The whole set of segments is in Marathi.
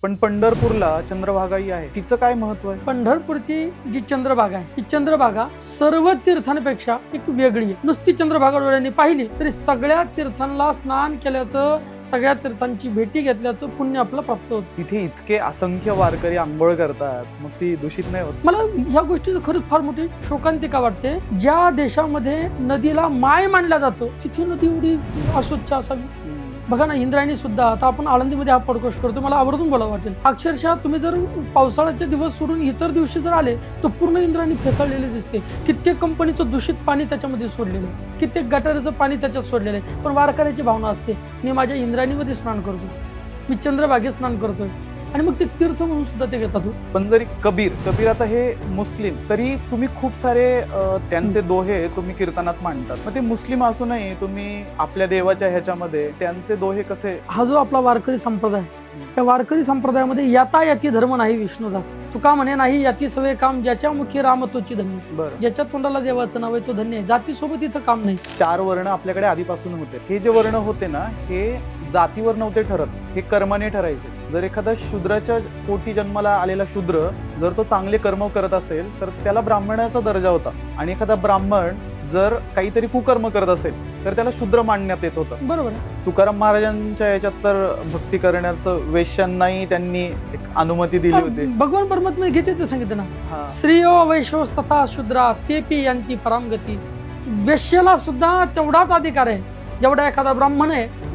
पण पंढरपूरला चंद्रभागाही आहे, तिचं काय महत्व आहे? पंढरपूरची जी चंद्रभागा आहे, ही चंद्रभागा सर्व तीर्थांपेक्षा एक वेगळी आहे. नुसती चंद्रभागा डोळ्यांनी पाहिली तरी सगळ्या तीर्थांना स्नान केल्याचं, सगळ्या तीर्थांची भेटी घेतल्याचं पुण्य आपलं प्राप्त होतं. तिथे इतके असंख्य वारकरी आंघोळ करतात, मग ती दूषित नाही होत? मला ह्या गोष्टीचं खरंच फार मोठी शोकांतिका वाटते. ज्या देशामध्ये नदीला माय मानला जातो तिथे नदी एवढी अस्वच्छ असावी. बघा ना, इंद्रायणी सुद्धा, आता आपण आळंदीमध्ये हा पॉडकास्ट करतो, मला आवर्जून बोलावं वाटेल. अक्षरशः तुम्ही जर पावसाळ्याचे दिवस सोडून इतर दिवशी जर आले तर पूर्ण इंद्रायणी फेसाळलेले दिसते. कित्येक कंपनीचं दूषित पाणी त्याच्यामध्ये सोडलेलं आहे, कित्येक गटाराचं पाणी त्याच्यात सोडलेलं आहे. पण वारकऱ्याची भावना असते, मी माझ्या इंद्रायणीमध्ये स्नान करतो, मी चंद्रभागेत स्नान करतोय, आणि मग ते तीर्थ म्हणून सुद्धा ते घेतात. पण जरी कबीर आता हे मुस्लिम, तरी तुम्ही खूप सारे त्यांचे दोहे तुम्ही कीर्तनात मांडतात. मग ते मुस्लिम असूनही तुम्ही आपल्या देवाच्या ह्याच्यामध्ये त्यांचे दोहे कसे? हा जो आपला वारकरी संप्रदाय, त्या वारकरी संप्रदायामध्ये यातायाती धर्म नाही विष्णुदास. तुका म्हणे नाही याती सवे काम, ज्याच्या मुखी रामतोची धन्य. ज्याच्या तोंडाला देवाचं नाव आहे तो धन्य आहे. जातीसोबत इथं काम नाही. 4 वर्ण आपल्याकडे आधीपासून होते. हे जे वर्ण होते ना, हे जातीवर नव्हते ठरत, हे कर्माने ठरायचे. जर एखादा शूद्राच्या पोटी जन्माला आलेला शूद्र जर तो चांगले कर्म करत असेल तर त्याला ब्राह्मणाचा दर्जा होता, आणि एखादा ब्राह्मण जर काहीतरी कुकर्म करत असेल तर त्याला शूद्र मानण्यात येत होतं. बरोबर. तुकाराम महाराजांच्या याच्यात तर भक्ती करण्याचं वेश्यांनाही त्यांनी एक अनुमती दिली होती. भगवान परमात्मा घेते ते सांगितलं ना, स्त्रियो वैश्वस तथा शूद्रा तेपी यांती परामगती. वेश्याला सुद्धा तेवढाच अधिकार आहे जेवढा एखादा ब्राह्मण आहे.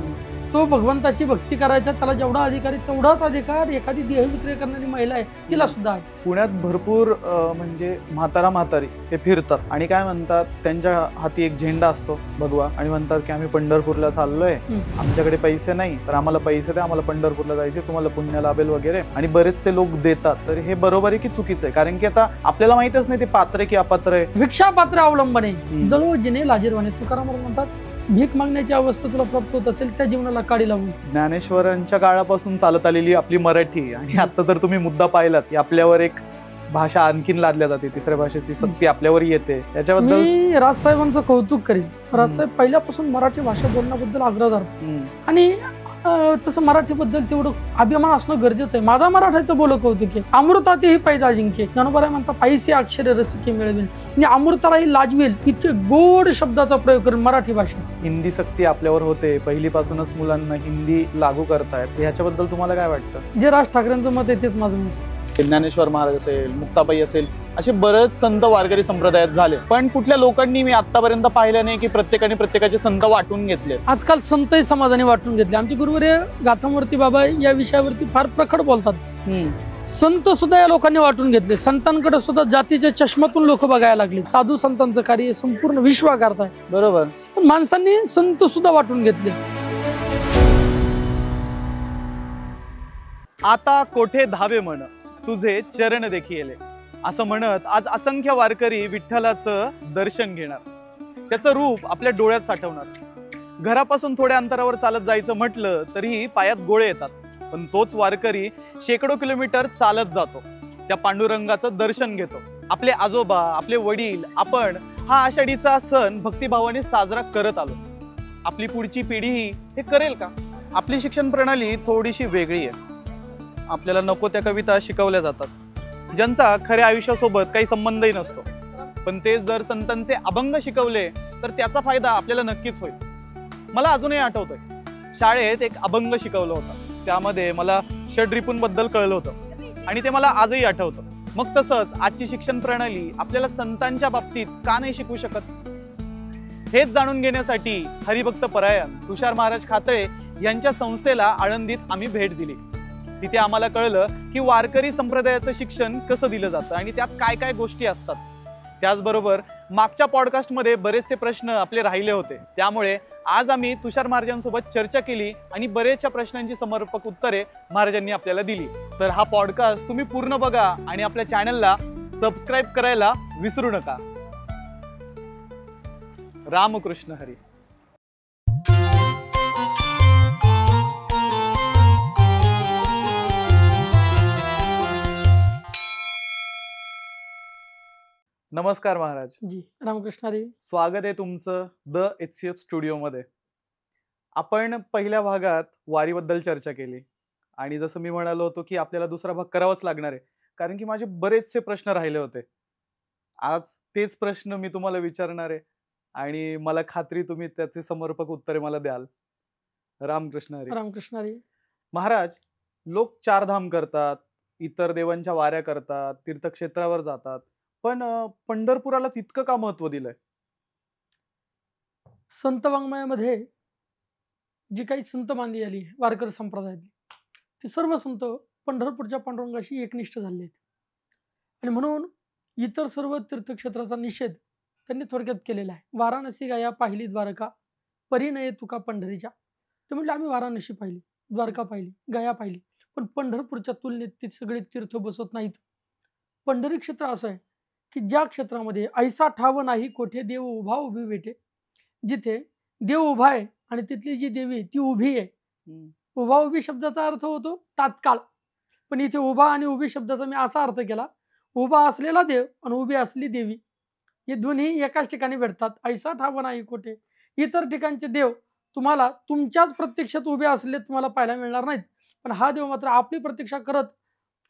तो भगवंताची भक्ती करायचा, त्याला जेवढा अधिकार आहे तेवढाच अधिकार एखादी देहविक्रय करणारी महिला आहे तिला सुद्धा आहे. पुण्यात भरपूर म्हणजे म्हातारी हे फिरतात आणि काय म्हणतात, त्यांच्या हाती एक झेंडा असतो भगवा, आणि म्हणतात की आम्ही पंढरपूरला चाललोय, आमच्याकडे पैसे नाही तर आम्हाला पैसे द्या, आम्हाला पंढरपूरला जायचे, तुम्हाला पुण्य लाभेल वगैरे. आणि बरेचसे लोक देतात. तर हे बरोबर आहे की चुकीचं आहे? कारण की आता आपल्याला माहितच नाही ते पात्र की अपात्र आहे. भिक्षा पात्र अवलंबने जळो जिने लाजीरवाणे. तुकाराम म्हणतात, भीक मागण्याची अवस्था तुला प्राप्त होत असेल त्या जीवनाला काडी लावून. ज्ञानेश्वरांच्या काळापासून चालत आलेली आपली मराठी, आणि आता तर तुम्ही मुद्दा पाहिलात की आपल्यावर एक भाषा आणखीन लादल्या जाते, तिसऱ्या भाषेची सक्ती आपल्यावर येते. याच्याबद्दल मी राजसाहेबांचं कौतुक करेन. राजसाहेब पहिल्यापासून मराठी भाषा बोलण्याबद्दल आग्रह धरतात, आणि तसं मराठीबद्दल तेवढं अभिमान असणं गरजेचं आहे. माझा मराठाचं बोल कौतुक आहे. अमृतातेही पैजा अजिंक्य. ज्ञानोबा म्हणतात, पायसी अक्षरे रसिके मिळवेल, म्हणजे अमृतालाही लाजवेल इतके गोड शब्दाचा प्रयोग करेल मराठी भाषा. हिंदी सक्ती आपल्यावर होते, पहिलीपासूनच मुलांना हिंदी लागू करतायत, ह्याच्याबद्दल तुम्हाला काय वाटतं? जे राज ठाकरेंचं मत आहे तेच माझं मत आहे. ज्ञानेश्वर महाराज असेल, मुक्ताबाई असेल, असे बरेच संत वारकरी संप्रदायात झाले, पण कुठल्या लोकांनी मी आतापर्यंत पाहिलं नाही की प्रत्येकाने प्रत्येकाचे संत वाटून घेतले. आजकाल संतही समाजाने वाटून घेतले. आमचे गुरुवर्य गाथामूर्ती बाबा या विषयावरती फार प्रखर बोलतात. संत सुद्धा या लोकांनी वाटून घेतले. संतांकडे सुद्धा जातीच्या चष्मातून लोक बघायला लागले. साधू संतांचं कार्य संपूर्ण विश्व करताय, बरोबर, पण माणसांनी संत सुद्धा वाटून घेतले. आता कोठे धावे म्हण तुझे चरण देखील, असं म्हणत आज असंख्य वारकरी विठ्ठलाचं दर्शन घेणार, त्याचं रूप आपल्या डोळ्यात साठवणार. घरापासून थोड्या अंतरावर चालत जायचं म्हटलं तरीही पायात गोळे येतात, पण तोच वारकरी शेकडो किलोमीटर चालत जातो, त्या पांडुरंगाचं दर्शन घेतो. आपले आजोबा, आपले वडील, आपण हा आषाढीचा सण भक्तिभावाने साजरा करत आलो. आपली पुढची पिढीही हे करेल का? आपली शिक्षण प्रणाली थोडीशी वेगळी आहे. आपल्याला नको त्या कविता शिकवल्या जातात, ज्यांचा खऱ्या आयुष्यासोबत काही संबंधही नसतो. पण ते जर संतांचे अभंग शिकवले तर त्याचा फायदा आपल्याला नक्कीच होईल. मला अजूनही आठवतंय, शाळेत एक अभंग शिकवलं होतं, त्यामध्ये मला षड्रिपूंबद्दल कळलं होतं, आणि ते मला आजही आठवतं. मग तसंच आजची शिक्षण प्रणाली आपल्याला संतांच्या बाबतीत का नाही शिकवू शकत? हेच जाणून घेण्यासाठी हरिभक्त परायण तुषार महाराज खातळे यांच्या संस्थेला आळंदीत आम्ही भेट दिली. तिथे आम्हाला कळलं की वारकरी संप्रदायाचं शिक्षण कसं दिलं जातं आणि त्यात काय काय गोष्टी असतात. त्याचबरोबर मागच्या पॉडकास्टमध्ये बरेचसे प्रश्न आपले राहिले होते, त्यामुळे आज आम्ही तुषार महाराजांसोबत चर्चा केली आणि बरेचशा प्रश्नांची समर्पक उत्तरे महाराजांनी आपल्याला दिली. तर हा पॉडकास्ट तुम्ही पूर्ण बघा आणि आपल्या चॅनलला सबस्क्राईब करायला विसरू नका. रामकृष्ण हरी. नमस्कार महाराज. जी रामकृष्ण हरी. स्वागत आहे तुमचं द HCF स्टुडिओ मध्ये. आपण पहिल्या भागात वारीबद्दल चर्चा केली, आणि जसं मी म्हणालो होतो की आपल्याला दुसरा भाग करावाच लागणार आहे, कारण की माझे बरेचसे प्रश्न राहिले होते. आज तेच प्रश्न मी तुम्हाला विचारणार आहे आणि मला खात्री तुम्ही त्याचे समर्पक उत्तरे मला द्याल. रामकृष्ण हरी. रामकृष्ण हरी. महाराज, लोक चारधाम करतात, इतर देवांच्या वाऱ्या करतात, तीर्थक्षेत्रावर जातात, पण पंढरपुराला तितकं का महत्व दिलंय? संत वाङ्मयामध्ये जी काही संत मानली आली आहे वारकरी संप्रदायातली, ती सर्व संत पंढरपूरच्या पांडुरंगाशी एकनिष्ठ झाले आहेत. आणि म्हणून इतर सर्व तीर्थक्षेत्राचा निषेध त्यांनी थोडक्यात केलेला आहे. वाराणसी गाया पाहिली द्वारका, परिणये तुका पंढरीच्या. ते म्हटले आम्ही वाराणसी पाहिली, द्वारका पाहिली, गया पाहिली, पण पंढरपूरच्या तुलनेत ती सगळी तीर्थ बसत नाहीत. पंढरी क्षेत्र असं आहे की ज्या क्षेत्रामध्ये ऐसा ठाव नाही कोठे देव उभा उभी भेटे. जिथे देव उभा आहे आणि तिथली जी देवी ती उभी आहे. उभा उभी शब्दाचा अर्थ होतो तात्काळ, पण इथे उभा आणि उभी शब्दाचा मी असा अर्थ केला, उभा असलेला देव आणि उभी असली देवी हे दोन्ही एकाच ठिकाणी भेटतात. ऐसा ठाव नाही कोठे. इतर ठिकाणचे देव तुम्हाला तुमच्याच प्रत्यक्षात उभे असले तुम्हाला पाहायला मिळणार नाहीत, पण हा देव मात्र आपली प्रतीक्षा करत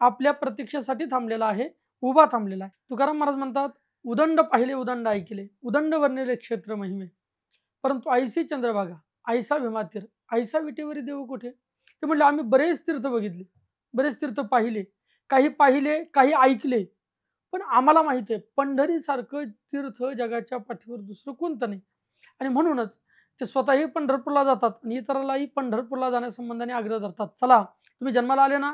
आपल्या प्रतीक्षेसाठी थांबलेला आहे, उभा थांबलेला आहे. तुकाराम महाराज म्हणतात, उदंड पाहिले उदंड ऐकले, उदंड वर्णिले क्षेत्र महिमे, परंतु ऐसी चंद्रभागा, ऐसा भीमातीर, ऐसा विटेवरी देव कुठे. ते म्हटले आम्ही बरेच तीर्थ बघितले, बरेच तीर्थ पाहिले, काही ऐकले, पण आम्हाला माहिती आहे पंढरीसारखं तीर्थ जगाच्या पाठीवर दुसरं कोणतं नाही. आणि म्हणूनच ते स्वतःही पंढरपूरला जातात आणि इतरांनाही पंढरपूरला जाण्यासंबंधाने आग्रह धरतात. चला तुम्ही जन्माला आले ना,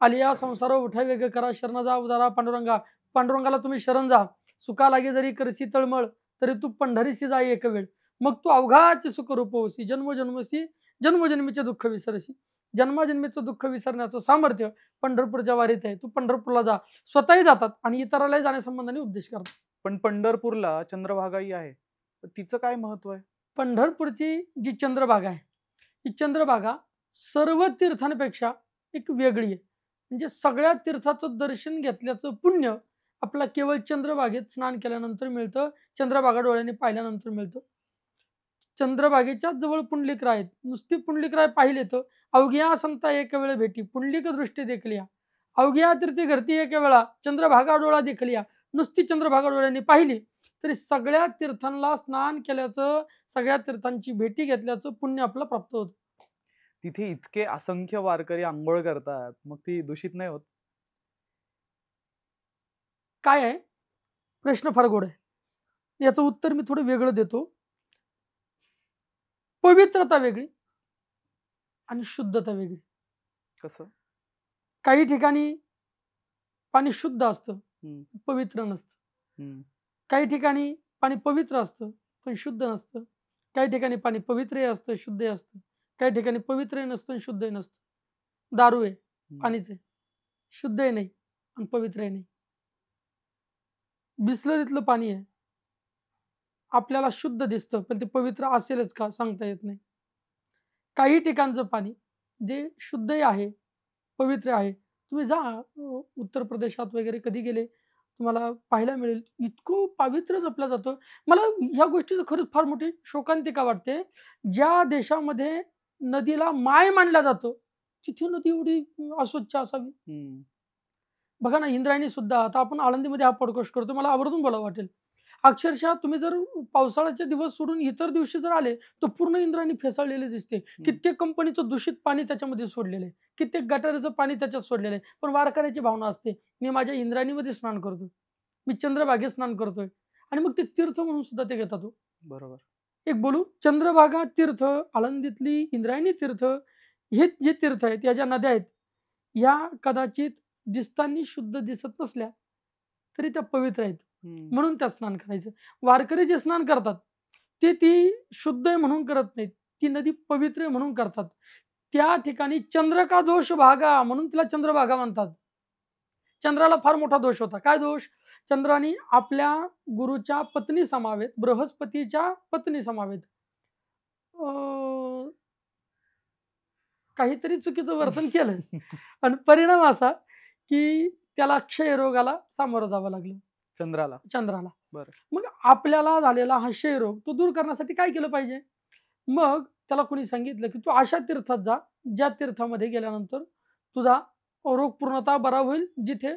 आलिया संसार उठा वेग करा, शरण जा उदारा पांडुरंगा. पांडुरंगाला तुम्ही शरण जा. सुका लागे जरी करसी तळमळ, तरी तू पंढरीशी जा एक वेळ. मग तू अवघाचे सुख रूप होसी, जन्मोजन्मसी जन्मोजन्मीचे दुःख विसरसी. जन्मजन्मीचं दुःख विसरण्याचं सामर्थ्य पंढरपूरच्या वारीत आहे. तू पंढरपूरला जा. स्वतःही जातात आणि इतरांनाही जाण्यासंबंधाने उपदेश करतात. पण पंढरपूरला चंद्रभागाही आहे, तिचं काय महत्व आहे? पंढरपूरची जी चंद्रभागा आहे, ही चंद्रभागा सर्व तीर्थांपेक्षा एक वेगळी आहे. म्हणजे सगळ्या तीर्थाचं दर्शन घेतल्याचं पुण्य आपला केवळ चंद्रभागेत स्नान केल्यानंतर मिळतं, चंद्रभागा डोळ्याने पाहिल्यानंतर मिळतं. चंद्रभागेच्या जवळ पुंडलिकराय आहेत. नुसती पुंडलिकराय पाहिले तर अवघ्या संता एक वेळ भेटी, पुंडलिक दृष्टी देखलिया, अवघ्या तीर्थी घरती एक वेळा, चंद्रभागा डोळा देखलिया. नुसती चंद्रभागा डोळ्याने पाहिली तरी सगळ्या तीर्थांना स्नान केल्याचं, सगळ्या तीर्थांची भेटी घेतल्याचं पुण्य आपलं प्राप्त होतं. तिथे इतके असंख्य वारकरी आंघोळ करतात, मग ती दूषित नाही होत? काय आहे, प्रश्न फार गोड आहे. याचं उत्तर मी थोडं वेगळं देतो. पवित्रता वेगळी आणि शुद्धता वेगळी. कसं? काही ठिकाणी पाणी शुद्ध असतं, पवित्र नसतं. काही ठिकाणी पाणी पवित्र असतं पण शुद्ध नसतं. काही ठिकाणी पाणी पवित्रही असतं, शुद्धही असतं. काही ठिकाणी पवित्रही नसतं आणि शुद्धही नसतं. दारू आहे, पाणीच आहे, शुद्धही नाही आणि पवित्रही नाही. बिस्लरीतलं पाणी आहे, आपल्याला शुद्ध दिसतं पण ते पवित्र असेलच का सांगता येत नाही. काही ठिकाणचं पाणी जे शुद्धही आहे, पवित्र आहे. तुम्ही जा उत्तर प्रदेशात वगैरे कधी गेले तुम्हाला पाहायला मिळेल, इतकं पवित्र जपलं जातं. मला ह्या गोष्टीचं खरंच फार मोठी शोकांतिका वाटते. ज्या देशामध्ये नदीला माय मानलं जातं तिथे नदी एवढी अस्वच्छ असावी. बघा ना, इंद्रायणी सुद्धा, आता आपण आळंदीमध्ये हा पॉडकास्ट करतो, मला आवर्जून बोलावं वाटेल. अक्षरशः तुम्ही जर पावसाळ्याचे दिवस सोडून इतर दिवशी जर आले तर पूर्ण इंद्रायणी फेसाळलेले दिसते. कित्येक कंपनीचं दूषित पाणी त्याच्यामध्ये सोडलेलं आहे, कित्येक गटाराचं पाणी त्याच्यात सोडलेलं आहे. पण वारकऱ्याची भावना असते, मी माझ्या इंद्रायणीमध्ये स्नान करतोय, मी चंद्रभागेत स्नान करतोय, आणि मग ते तीर्थ म्हणून सुद्धा ते घेतात. बरोबर. एक बोलू, चंद्रभागा तीर्थ, आळंदीतली इंद्रायणी तीर्थ, हे जे तीर्थ आहेत, या ज्या नद्या आहेत, या कदाचित दिसताना शुद्ध दिसत नसल्या तरी त्या पवित्र आहेत, म्हणून त्या स्नान करायचं. वारकरी जे स्नान करतात ते ती शुद्ध आहे म्हणून करत नाहीत, ती नदी पवित्र आहे म्हणून करतात. त्या ठिकाणी चंद्र का दोष भागा म्हणून तिला चंद्रभागा म्हणतात. चंद्राला फार मोठा दोष होता. काय दोष? चंद्राने आपल्या गुरुच्या पत्नी समावेत, बृहस्पतीच्या पत्नी समावेत काहीतरी चुकीचं वर्तन केलं आणि परिणाम असा की त्याला क्षयरोगाला सामोरं जावं लागलं. चंद्राला. मग आपल्याला झालेला हा क्षयरोग तो दूर करण्यासाठी काय केलं पाहिजे? मग त्याला कोणी सांगितलं की तू अशा तीर्थात जा ज्या तीर्थामध्ये गेल्यानंतर तुझा रोग पूर्णतः बरा होईल. जिथे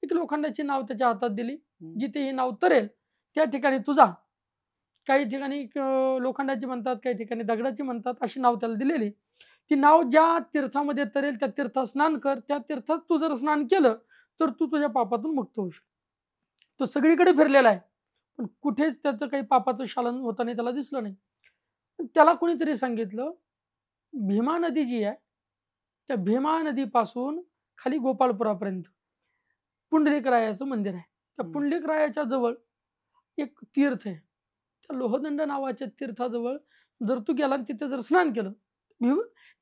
एक लोखंडाची नाव त्याच्या हातात दिली, जिथे ही नाव तरेल त्या ठिकाणी तुझा, काही ठिकाणी लोखंडाची म्हणतात, काही ठिकाणी दगडाची म्हणतात, अशी नाव त्याला दिलेली. ती नाव ज्या तीर्थामध्ये तरेल त्या तीर्थात स्नान कर. त्या तीर्थात तू जर स्नान केलं तर तू तुझ्या पापातून मुक्त होशील. तो सगळीकडे फिरलेला आहे, पण कुठेच त्याचं काही पापाचं शालन होताना त्याला दिसलं नाही. त्याला कोणीतरी सांगितलं, भीमा नदी जी आहे त्या भीमा नदीपासून खाली गोपाळपुरापर्यंत पुंडलिकरायाचं मंदिर आहे. त्या पुंडलिकरायाच्या जवळ एक तीर्थ आहे. त्या लोहदंड नावाच्या तीर्थाजवळ जर तू गेला आणि तिथे जर स्नान केलं,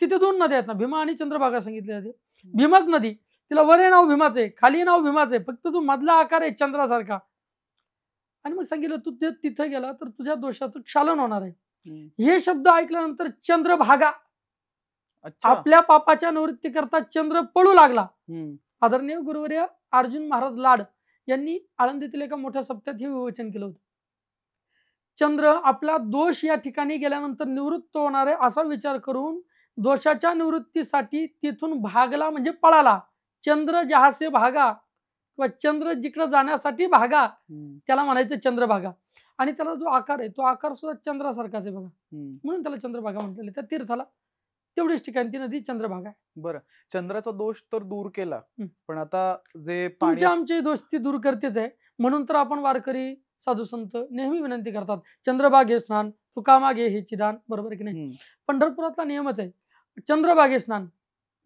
तिथे 2 नद्या आहेत ना, भीमा आणि चंद्रभागा सांगितले जाते. भीमाच नदी, तिला वर नाव भीमाच आहे, खाली नाव भीमाच आहे, फक्त तो मधला आकार आहे चंद्रासारखा. आणि मग सांगितलं तू तिथे गेला तर तुझ्या दोषाचं क्षालन होणार आहे. हे शब्द ऐकल्यानंतर चंद्रभागा आपल्या पापाच्या निवृत्ती करता चंद्र पळू लागला. आदरणीय गुरुवर्य अर्जुन महाराज लाड यांनी आळंदीतील एका मोठ्या सप्त्यात हे विवेचन केलं होतं. चंद्र आपला दोष या ठिकाणी गेल्यानंतर निवृत्त होणार आहे असा विचार करून दोषाच्या निवृत्तीसाठी तिथून भागला, म्हणजे पळाला. चंद्र जहासे भागा किंवा चंद्र जिकडे जाण्यासाठी भागा, त्याला म्हणायचं चंद्रभागा. आणि त्याला जो आकार आहे तो आकार सुद्धा चंद्रासारखाच आहे बघा, म्हणून त्याला चंद्रभागा म्हणतात. त्या तीर्थाला तेवढीच ठिकाणी ती नदी चंद्रभागा आहे. बरं, चंद्राचा दोष तर दूर केला, पण आता जे तुमचे आमचे दोष ती दूर करतेच आहे. म्हणून तर आपण वारकरी साधू संत नेहमी विनंती करतात, चंद्रभागे स्नान तुका मागे हे चिदान. बरोबर की नाही? पंढरपुरातला नियमच आहे, चंद्रभागे स्नान,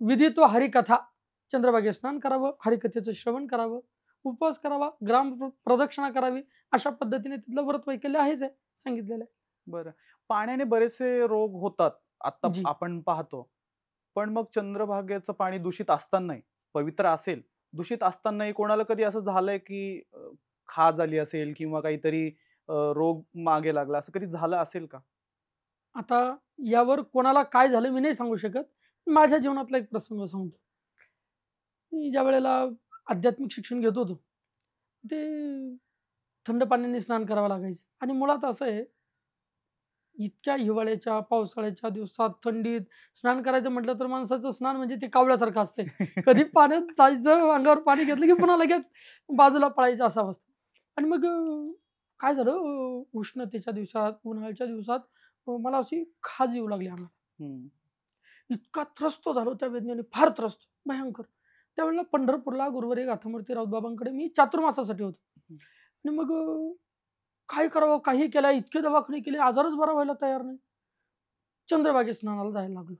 विधितो हरिकथा. चंद्रभागे स्नान करावं, हरिकथेचं श्रवण करावं, उपवास करावा, ग्राम प्रदक्षिणा करावी, अशा पद्धतीने तिथलं व्रत वैकल्य आहेच आहे सांगितलेलं आहे. बरं, पाण्याने बरेचसे रोग होतात आता आपण पाहतो, पण मग चंद्रभागेचं पाणी दूषित असतानाही, पवित्र असेल, दूषित असतानाही कोणाला कधी असं झालंय की खा झाली असेल किंवा काहीतरी रोग मागे लागला, असं कधी झालं असेल का? आता यावर कोणाला काय झालं मी नाही सांगू शकत. माझ्या जीवनातला एक प्रसंग सांगतो. मी ज्या वेळेला आध्यात्मिक शिक्षण घेत होतो ते थंड पाण्याने स्नान करावं लागायचं. आणि मुळात असं आहे, इतक्या हिवाळ्याच्या पावसाळ्याच्या दिवसात थंडीत स्नान करायचं म्हटलं तर माणसाचं स्नान म्हणजे ते कावळ्यासारखं असते. कधी पाण्यात जायचं, अंगावर पाणी घेतलं की पुन्हा लगेच बाजूला पळायचं असं असतं. आणि मग काय झालं, उष्णतेच्या दिवसात, उन्हाळ्याच्या दिवसात मला अशी खाज येऊ लागली आम्हाला. इतका त्रस्त झालो त्या वेदनेने, फार त्रस्त, भयंकर. त्यावेळेला पंढरपूरला गुरुवर्य गाथामूर्ती राऊतबाबांकडे मी चातुर्मासासाठी होतो. आणि मग काय करावं, काही केलं, इतके दवाखाने केले, आजारच बरा व्हायला तयार नाही. चंद्रभागे स्नानाला जायला लागलो.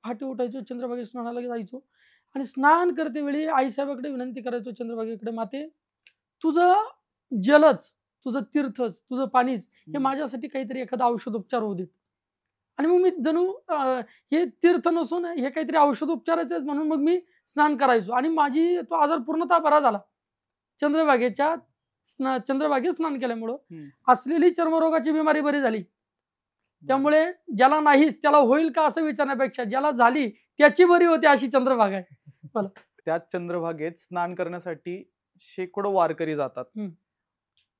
पहाटे उठायचो, चंद्रभागे स्नानाला जायचो आणि स्नान करते वेळी आईसाहेबाकडे विनंती करायचो, चंद्रभागेकडे, माते तुझं जलच, तुझं तीर्थच, तुझं पाणीच हे माझ्यासाठी काहीतरी एखादा औषधोपचार होऊ देत. आणि मग मी जणू हे तीर्थ नसून हे काहीतरी औषधोपचाराचे म्हणून मग मी स्नान करायचो. आणि माझी तो आजार पूर्णतः बरा झाला चंद्रभागेत स्नान केल्यामुळं. असलेली चर्मरोगाची बिमारी बरी झाली. त्यामुळे ज्याला नाहीच त्याला होईल का असं विचारण्यापेक्षा ज्याला झाली त्याची बरी होते अशी चंद्रभागा आहे. मला त्या चंद्रभागेत स्नान करण्यासाठी शेकडो वारकरी जातात.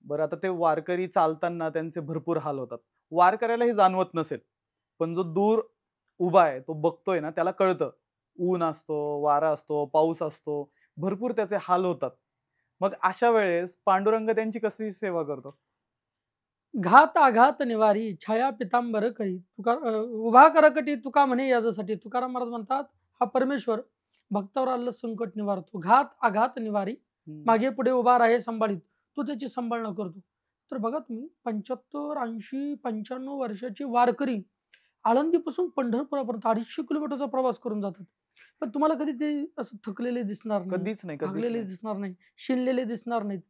बरं, आता ते वारकरी चालताना त्यांचे भरपूर हाल होतात. वारकऱ्याला हे जाणवत नसेल, पण जो दूर उभा आहे तो बघतोय ना, त्याला कळतं. ऊन असतो, वारा असतो, पाऊस असतो, भरपूर त्याचे हाल होतात. मग अशा वेळेस पांडुरंग त्यांची कशी सेवा करतो? घात आघात निवारी छाया पितांबर करी उभा करकटी तुका म्हणे याच्यासाठी. तुकाराम महाराज म्हणतात, हा परमेश्वर भक्तावर आलेलं संकट निवारतो. घात आघात निवारी, मागे पुढे उभा राहे संभाळीत, तो त्याची संभाळणं करतो. तर बघा तुम्ही 75, 80, 95 वर्षाची वारकरी आळंदीपासून पंढरपुरापर्यंत 250 किलोमीटरचा प्रवास करून जातात. पण तुम्हाला कधी ते असं थकलेले दिसणार नाही, कधीच नाही, भागलेले दिसणार नाही, शिनलेले दिसणार नाहीत.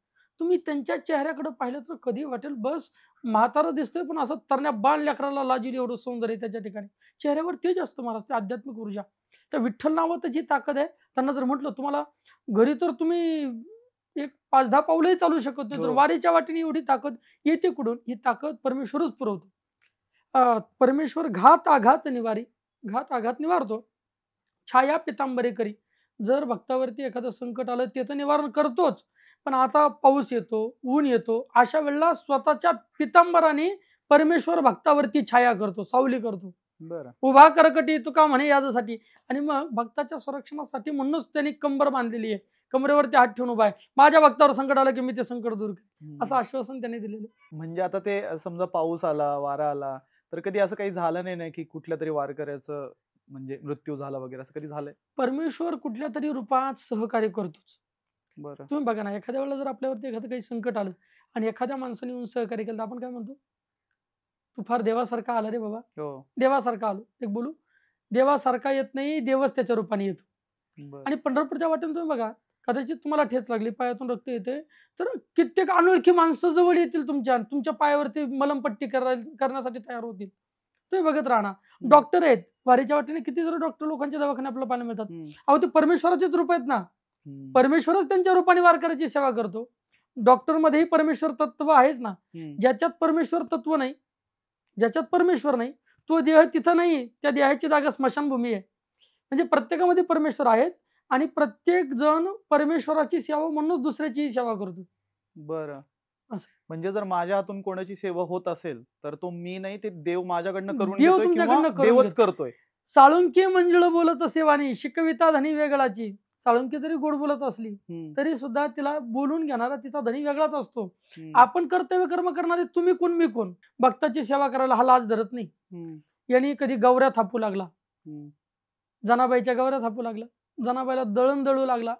तुम्ही त्यांच्या चेहऱ्याकडे पाहिलं तर कधी वाटेल बस म्हातारा दिसतोय पण असं तरण्या बाण लेकराला लाजील एवढं सौंदर्य त्याच्या ठिकाणी. चेहऱ्यावर तेज असतं महाराज, ते आध्यात्मिक ऊर्जा. त्या विठ्ठल नावात जी ताकद आहे. त्यांना जर म्हटलं तुम्हाला घरी तर तुम्ही एक 5-10 पावलंही चालू शकत नाही, तर वारीच्या वाटेने एवढी ताकद येते कुठून? ही ताकद परमेश्वरच पुरवतो. परमेश्वर घात आघात निवारी, घात आघात निवारतो. छाया पितांबरी करी, जर भक्तावरती एखादं संकट आलं ते तर निवारण करतोच, पण आता पाऊस येतो, ऊन येतो, अशा वेळेला स्वतःच्या पितांबराने परमेश्वर भक्तावरती छाया करतो, सावली करतो. बरं. उभा करकटी तुका म्हणे याच्यासाठी. आणि मग भक्ताच्या संरक्षणासाठी म्हणूनच त्यांनी कंबर बांधलेली आहे. कमरेवरती हात ठेवून उभा आहे. माझ्या भक्तावर संकट आलं की मी ते संकट दूर करेन, असं आश्वासन त्यांनी दिलेलं. म्हणजे आता ते समजा पाऊस आला, वारा आला, तर कधी असं काही झालं नाही ना, की कुठल्या तरी वारकऱ्याचं म्हणजे मृत्यू झाला वगैरे, असं कधी झालंय? परमेश्वर कुठल्या तरी रूपात सहकार्य करतोच. बरं. तुम्ही बघा ना, एखाद्या वेळेला जर आपल्यावरती एखादं काही संकट आलं आणि एखाद्या माणसाने येऊन सहकार्य केलं, तर आपण काय म्हणतो? तू फार देवासारखा आला रे बाबा. हो. देवासारखा आलो. एक बोलू, देवासारखा येत नाही, देवच त्याच्या रूपाने येतो. बरं. आणि पंढरपूरच्या वाटेने तुम्ही बघा, कदाचित तुम्हाला ठेच लागली, पायातून रक्त येते, तर कित्येक अनोळखी माणसं जवळ येतील तुमच्या पायावरती मलमपट्टी करण्यासाठी तयार होतील. तुम्ही बघत राहणार. डॉक्टर आहेत वारीच्या वाटेने, किती जर डॉक्टर लोकांच्या दवाखाने आपल्याला पाहायला मिळतात. अहो, ते परमेश्वराचेच रूप आहेत ना. परमेश्वरच त्यांच्या रूपाने वारकऱ्याची सेवा करतो. डॉक्टर मध्येही परमेश्वर तत्व आहेच ना. ज्याच्यात परमेश्वर तत्व नाही, ज्याच्यात परमेश्वर नाही, तो देह तिथं नाही, त्या देहाची जागा स्मशानभूमी आहे. म्हणजे प्रत्येकामध्ये परमेश्वर आहेच आणि प्रत्येक जण परमेश्वराची सेवा म्हणूनच दुसऱ्याची सेवा करतो. बरं. असं. म्हणजे जर माझ्या हातून कोणाची सेवा होत असेल, तर तो मी नाही, ते देव माझ्याकडनं करून देव घेतोय तुमच्याकडनं किंवा करून देवच घेतो. करतोय. साळुंकी मंजुळ बोलत सेवानी, शिकविता धनी वेगळाची. साळुंकी जरी गोड बोलत असली तरी सुद्धा तिला बोलून घेणारा तिचा धनी वेगळाच असतो. आपण कर्तव्य कर्म करणारे तुम्ही कोण मी कोण. भक्ताची सेवा करायला हा लाज धरत नाही. यांनी कधी गवऱ्या थापू लागला, जनाबाईच्या गवऱ्या थापू लागला, जनाबाईला दळण दळू लागला,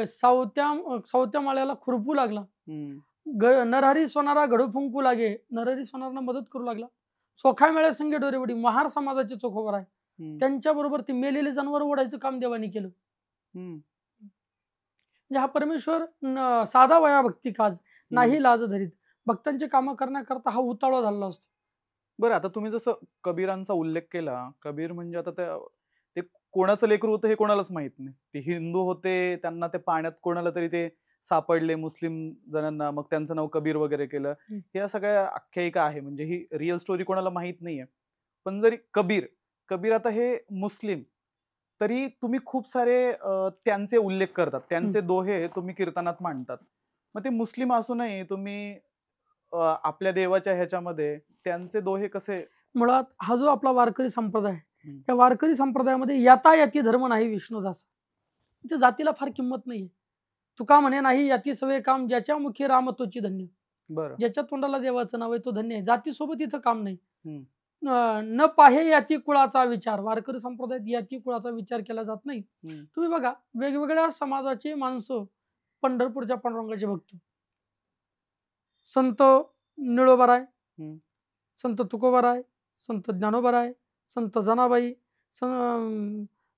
सावत्या माळ्याला खुरपू लागला, नरहरी सोनारा घडू फुंकू लागे, नरहरी सोनारांना मदत करू लागला, चोखा मेळ्या संगे डोरेवडी, महार समाजाचे चोखोबर आहे, त्यांच्या बरोबर ते मेलेले जनावर ओढायचं काम देवानी केलं. म्हणजे हा परमेश्वर साधा वया भक्ती काज नाही लाज धरीत, भक्तांचे काम करण्याकरता हा उतावळा झालेला असतो. बरं, आता तुम्ही जसं कबीरांचा उल्लेख केला, कबीर म्हणजे आता ते कोणाचं लेकरू होतं हे कोणालाच माहित नाही. ते हिंदू होते, त्यांना ते पाण्यात कोणाला तरी ते सापडले मुस्लिम जणांना, मग त्यांचं नाव कबीर वगैरे केलं. ह्या सगळ्या आख्यायिका आहे, म्हणजे ही रिअल स्टोरी कोणाला माहित नाहीये. पण जरी कबीर आता हे मुस्लिम, तरी तुम्ही खूप सारे त्यांचे उल्लेख करतात, त्यांचे दोहे तुम्ही कीर्तनात मांडतात. मग ते मुस्लिम असूनही तुम्ही आपल्या देवाच्या ह्याच्यामध्ये त्यांचे दोहे कसे? मुळात हा जो आपला वारकरी संप्रदाय आहे, या वारकरी संप्रदायामध्ये यातायाती धर्म नाही विष्णूदास. तिथे जातीला फार किंमत नाहीये. तुका म्हणे नाही याती सवे काम, ज्याच्या मुखी राम तोची धन्य. बरं. ज्याच्या तोंडाला देवाचं नाव आहे तो धन्य आहे. जातीसोबत इथं काम नाही. न पाहे याती कुळाचा विचार, वारकरी संप्रदायात याती कुळाचा विचार केला जात नाही. तुम्ही बघा, वेगवेगळ्या समाजाची माणसं पंढरपूरच्या पांडुरंगाचे भक्त, संत निळोबाराय, संत तुकोबाराय, संत ज्ञानोबाराय, संत जनाबाई,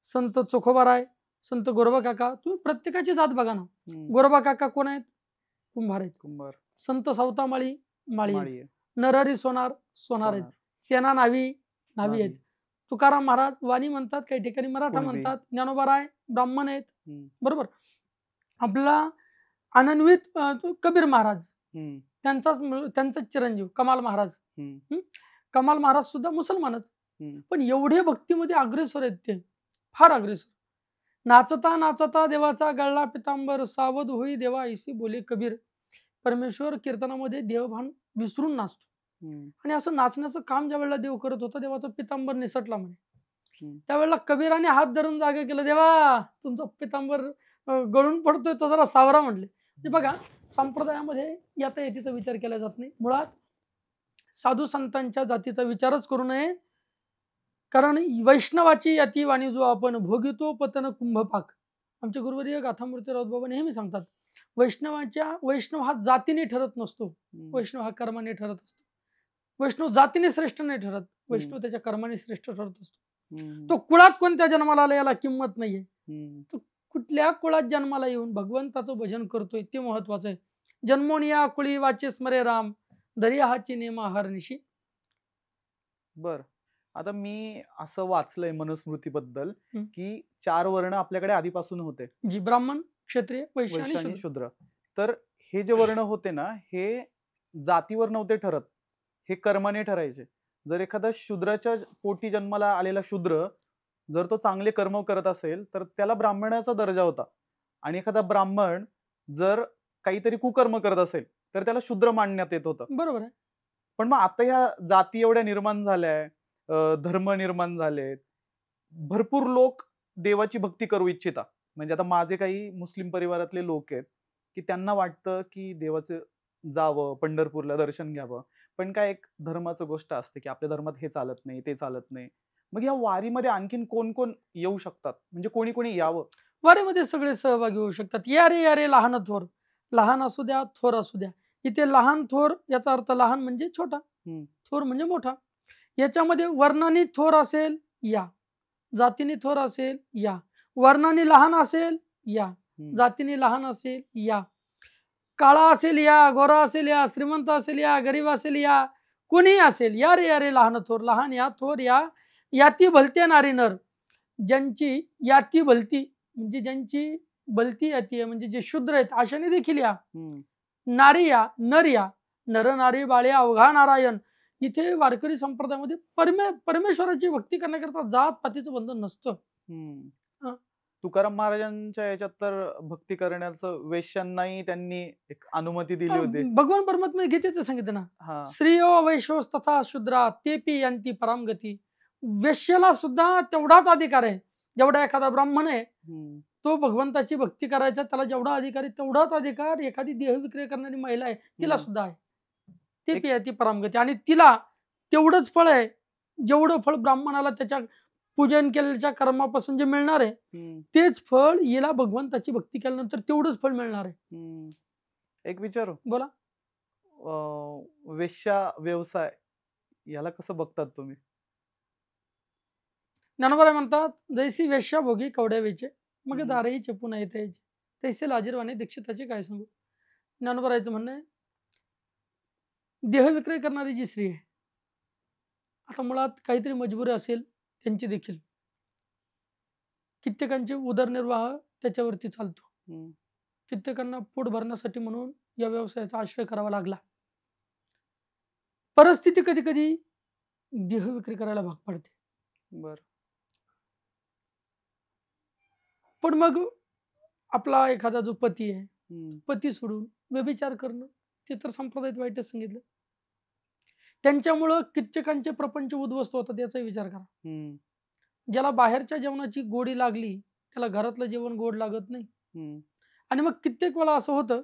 संत चोखोबाराय, संत गोरबा काका. तुम्ही प्रत्येकाची जात बघा ना. गोरबा काका कोण आहेत? कुंभार आहेत. संत सावतामाळी माळी आहेत. नरहरी सोनार आहेत. सेना नावी आहेत. तुकाराम महाराज वाणी म्हणतात, काही ठिकाणी मराठा म्हणतात. ज्ञानोबाराय ब्राह्मण आहेत. बरोबर. आपला आनंदवित कबीर महाराज, त्यांचाच चिरंजीव कमाल महाराज. कमाल महाराज सुद्धा मुसलमानच, पण एवढे भक्तीमध्ये अग्रेसर आहेत ते, फार अग्रेसर. नाचता नाचता देवाचा गळला पितांबर, सावध होई देवा ऐसी बोले कबीर. परमेश्वर कीर्तनामध्ये देवभान विसरून नाचतो. आणि असं नाचण्याचं काम ज्या वेळेला देव करत होता, देवाचं पितांबर निसटला म्हणे. त्यावेळेला कबीराने हात धरून जागा केलं, देवा तुमचा पितांबर गळून पडतोय, तो जरा सावरा म्हटले. बघा, संप्रदायामध्ये यातायातीचा विचार केला जात नाही. मुळात साधू संतांच्या जातीचा विचारच करू नये, कारण वैष्णवाची याती वाणी जो आपण भोगितो पतन कुंभपाक. आमचे गुरुवर्य गाथामूर्ती राऊत बाबा नेहमी सांगतात, वैष्णव हा जातीने ठरत नसतो, वैष्णव हा कर्माने ठरत असतो. वैष्णव जातीने श्रेष्ठ नाही ठरत, वैष्णव त्याच्या कर्माने श्रेष्ठ ठरत असतो. तो कुळात कोणत्या जन्माला आला याला किंमत नाहीये. तो कुठल्या कुळात जन्माला येऊन भगवंताचं भजन करतोय ते महत्वाचं आहे. जन्मोनिया कुळी वाचे स्मरे राम, दर्या हाची नेमा हरनिशी. बर, आता मी असं वाचलंय मनुस्मृतीबद्दल की 4 वर्ण आपल्याकडे आधीपासून होते. जी, ब्राह्मण, क्षत्रिय, वैश्य आणि शूद्र. तर हे जे वर्ण होते ना, हे जातीवर नव्हते ठरत, हे कर्माने ठरायचे. जर एखादा शूद्राच्या पोटी जन्माला आलेला शूद्र जर तो चांगले कर्म करत असेल तर त्याला ब्राह्मणाचा दर्जा होता, आणि एखादा ब्राह्मण जर काहीतरी कुकर्म करत असेल तर त्याला शूद्र मानण्यात येत होतं. बरोबर आहे. पण मग आता ह्या जाती एवढ्या निर्माण झाल्या, धर्म निर्माण झालेत. भरपूर लोक देवाची भक्ती करू इच्छिता. म्हणजे आता माझे काही मुस्लिम परिवारातले लोक आहेत, की त्यांना वाटतं की देवाचं जावं, पंढरपूरला दर्शन घ्यावं. पण काय एक धर्माचं गोष्ट असते, की आपल्या धर्मात हे चालत नाही, ते चालत नाही. मग या वारीमध्ये आणखीन कोण-कोण येऊ शकतात? म्हणजे कोणी-कोणी यावं? वारीमध्ये सगळे सहभागी होऊ शकतात. या रे लहान थोर. लहान असू द्या, थोर असू द्या. इथे लहान थोर याचा अर्थ लहान म्हणजे छोटा, हं, थोर म्हणजे मोठा. याच्यामध्ये वर्णानी थोर असेल या, जातीने थोर असेल या, वर्णाने लहान असेल या, हं, जातीने लहान असेल या, काळा असेल या, गोरा असेल या, श्रीमंत असेल या, गरीब असेल या, कोणीही असेल. या रे लहान थोर. लहान या, थोर या. याती भलते नारी नर. ज्यांची याती भलती म्हणजे ज्यांची भलती याती आहे म्हणजे जे शूद्र आहेत अशाने देखील या. हं. नारी या, नर या. नर नारी बाळे अवघा नारायण. इथे वारकरी संप्रदायामध्ये परमेश्वराची भक्ती करण्याकरता जात पातीचं बंधन नसतं. हं. हं. तुकाराम महाराजांच्या याच्यात तर भक्ती करण्याचं वेश्यांनाही त्यांनी एक अनुमती दिली होती. भगवान परमात्मा गीतेत सांगितलं ना, हां. स्त्रियो वैश्योस तथा शूद्रा तेपी यांती परामगती. वेश्याला सुद्धा तेवढाच अधिकार आहे जेवढा एखादा ब्राह्मण आहे. हं. तो भगवंताची भक्ती करायचा त्याला जेवढा अधिकार आहे तेवढाच अधिकार एखादी देहविक्रय करणारी महिला आहे तिला हं. सुद्धा आहे. ते एक पियाती परामगती आणि तिला तेवढंच फळ आहे जेवढं फळ ब्राह्मणाला त्याच्या पूजन केलेल्या कर्मापासून जे मिळणार आहे हं, तेच फळ हिला भगवंताची भक्ती केल्यानंतर तेवढंच फळ मिळणार आहे. हं. एक विचारू? बोला. वेश्या व्यवसाय याला कसं बघतात तुम्ही? ज्ञानोबा म्हणतात जैसी वेश्या भोगी कवड्या वेचे मग हं. दारही चपून येत यायचे तैसे लाजीरवाने दीक्षिताचे काय सांगू. ज्ञानोबाचं म्हणणं आहे देहविक्रय करणारी जी स्त्री आहे आता मुळात काहीतरी मजबुरी असेल त्यांची देखील. कित्येकांचे उदरनिर्वाह त्याच्यावरती चालतो. हं, कित्येकांना पोट भरण्यासाठी म्हणून या व्यवसायाचा आश्रय करावा लागला. परिस्थिती कधी कधी देहविक्री करायला भाग पडते. बरं. पण मग आपला एखादा जो पती आहे हं, पती सोडून व्यभिचार करणं ते तर संप्रदायात वाईटच सांगितलं. त्यांच्यामुळं कित्येकांचे प्रपंच उद्ध्वस्त होतात याचा विचार करा. हं, ज्याला बाहेरच्या जेवणाची गोडी लागली त्याला घरातलं जेवण गोड लागत नाही. हं, आणि मग कित्येक वेळा असं होतं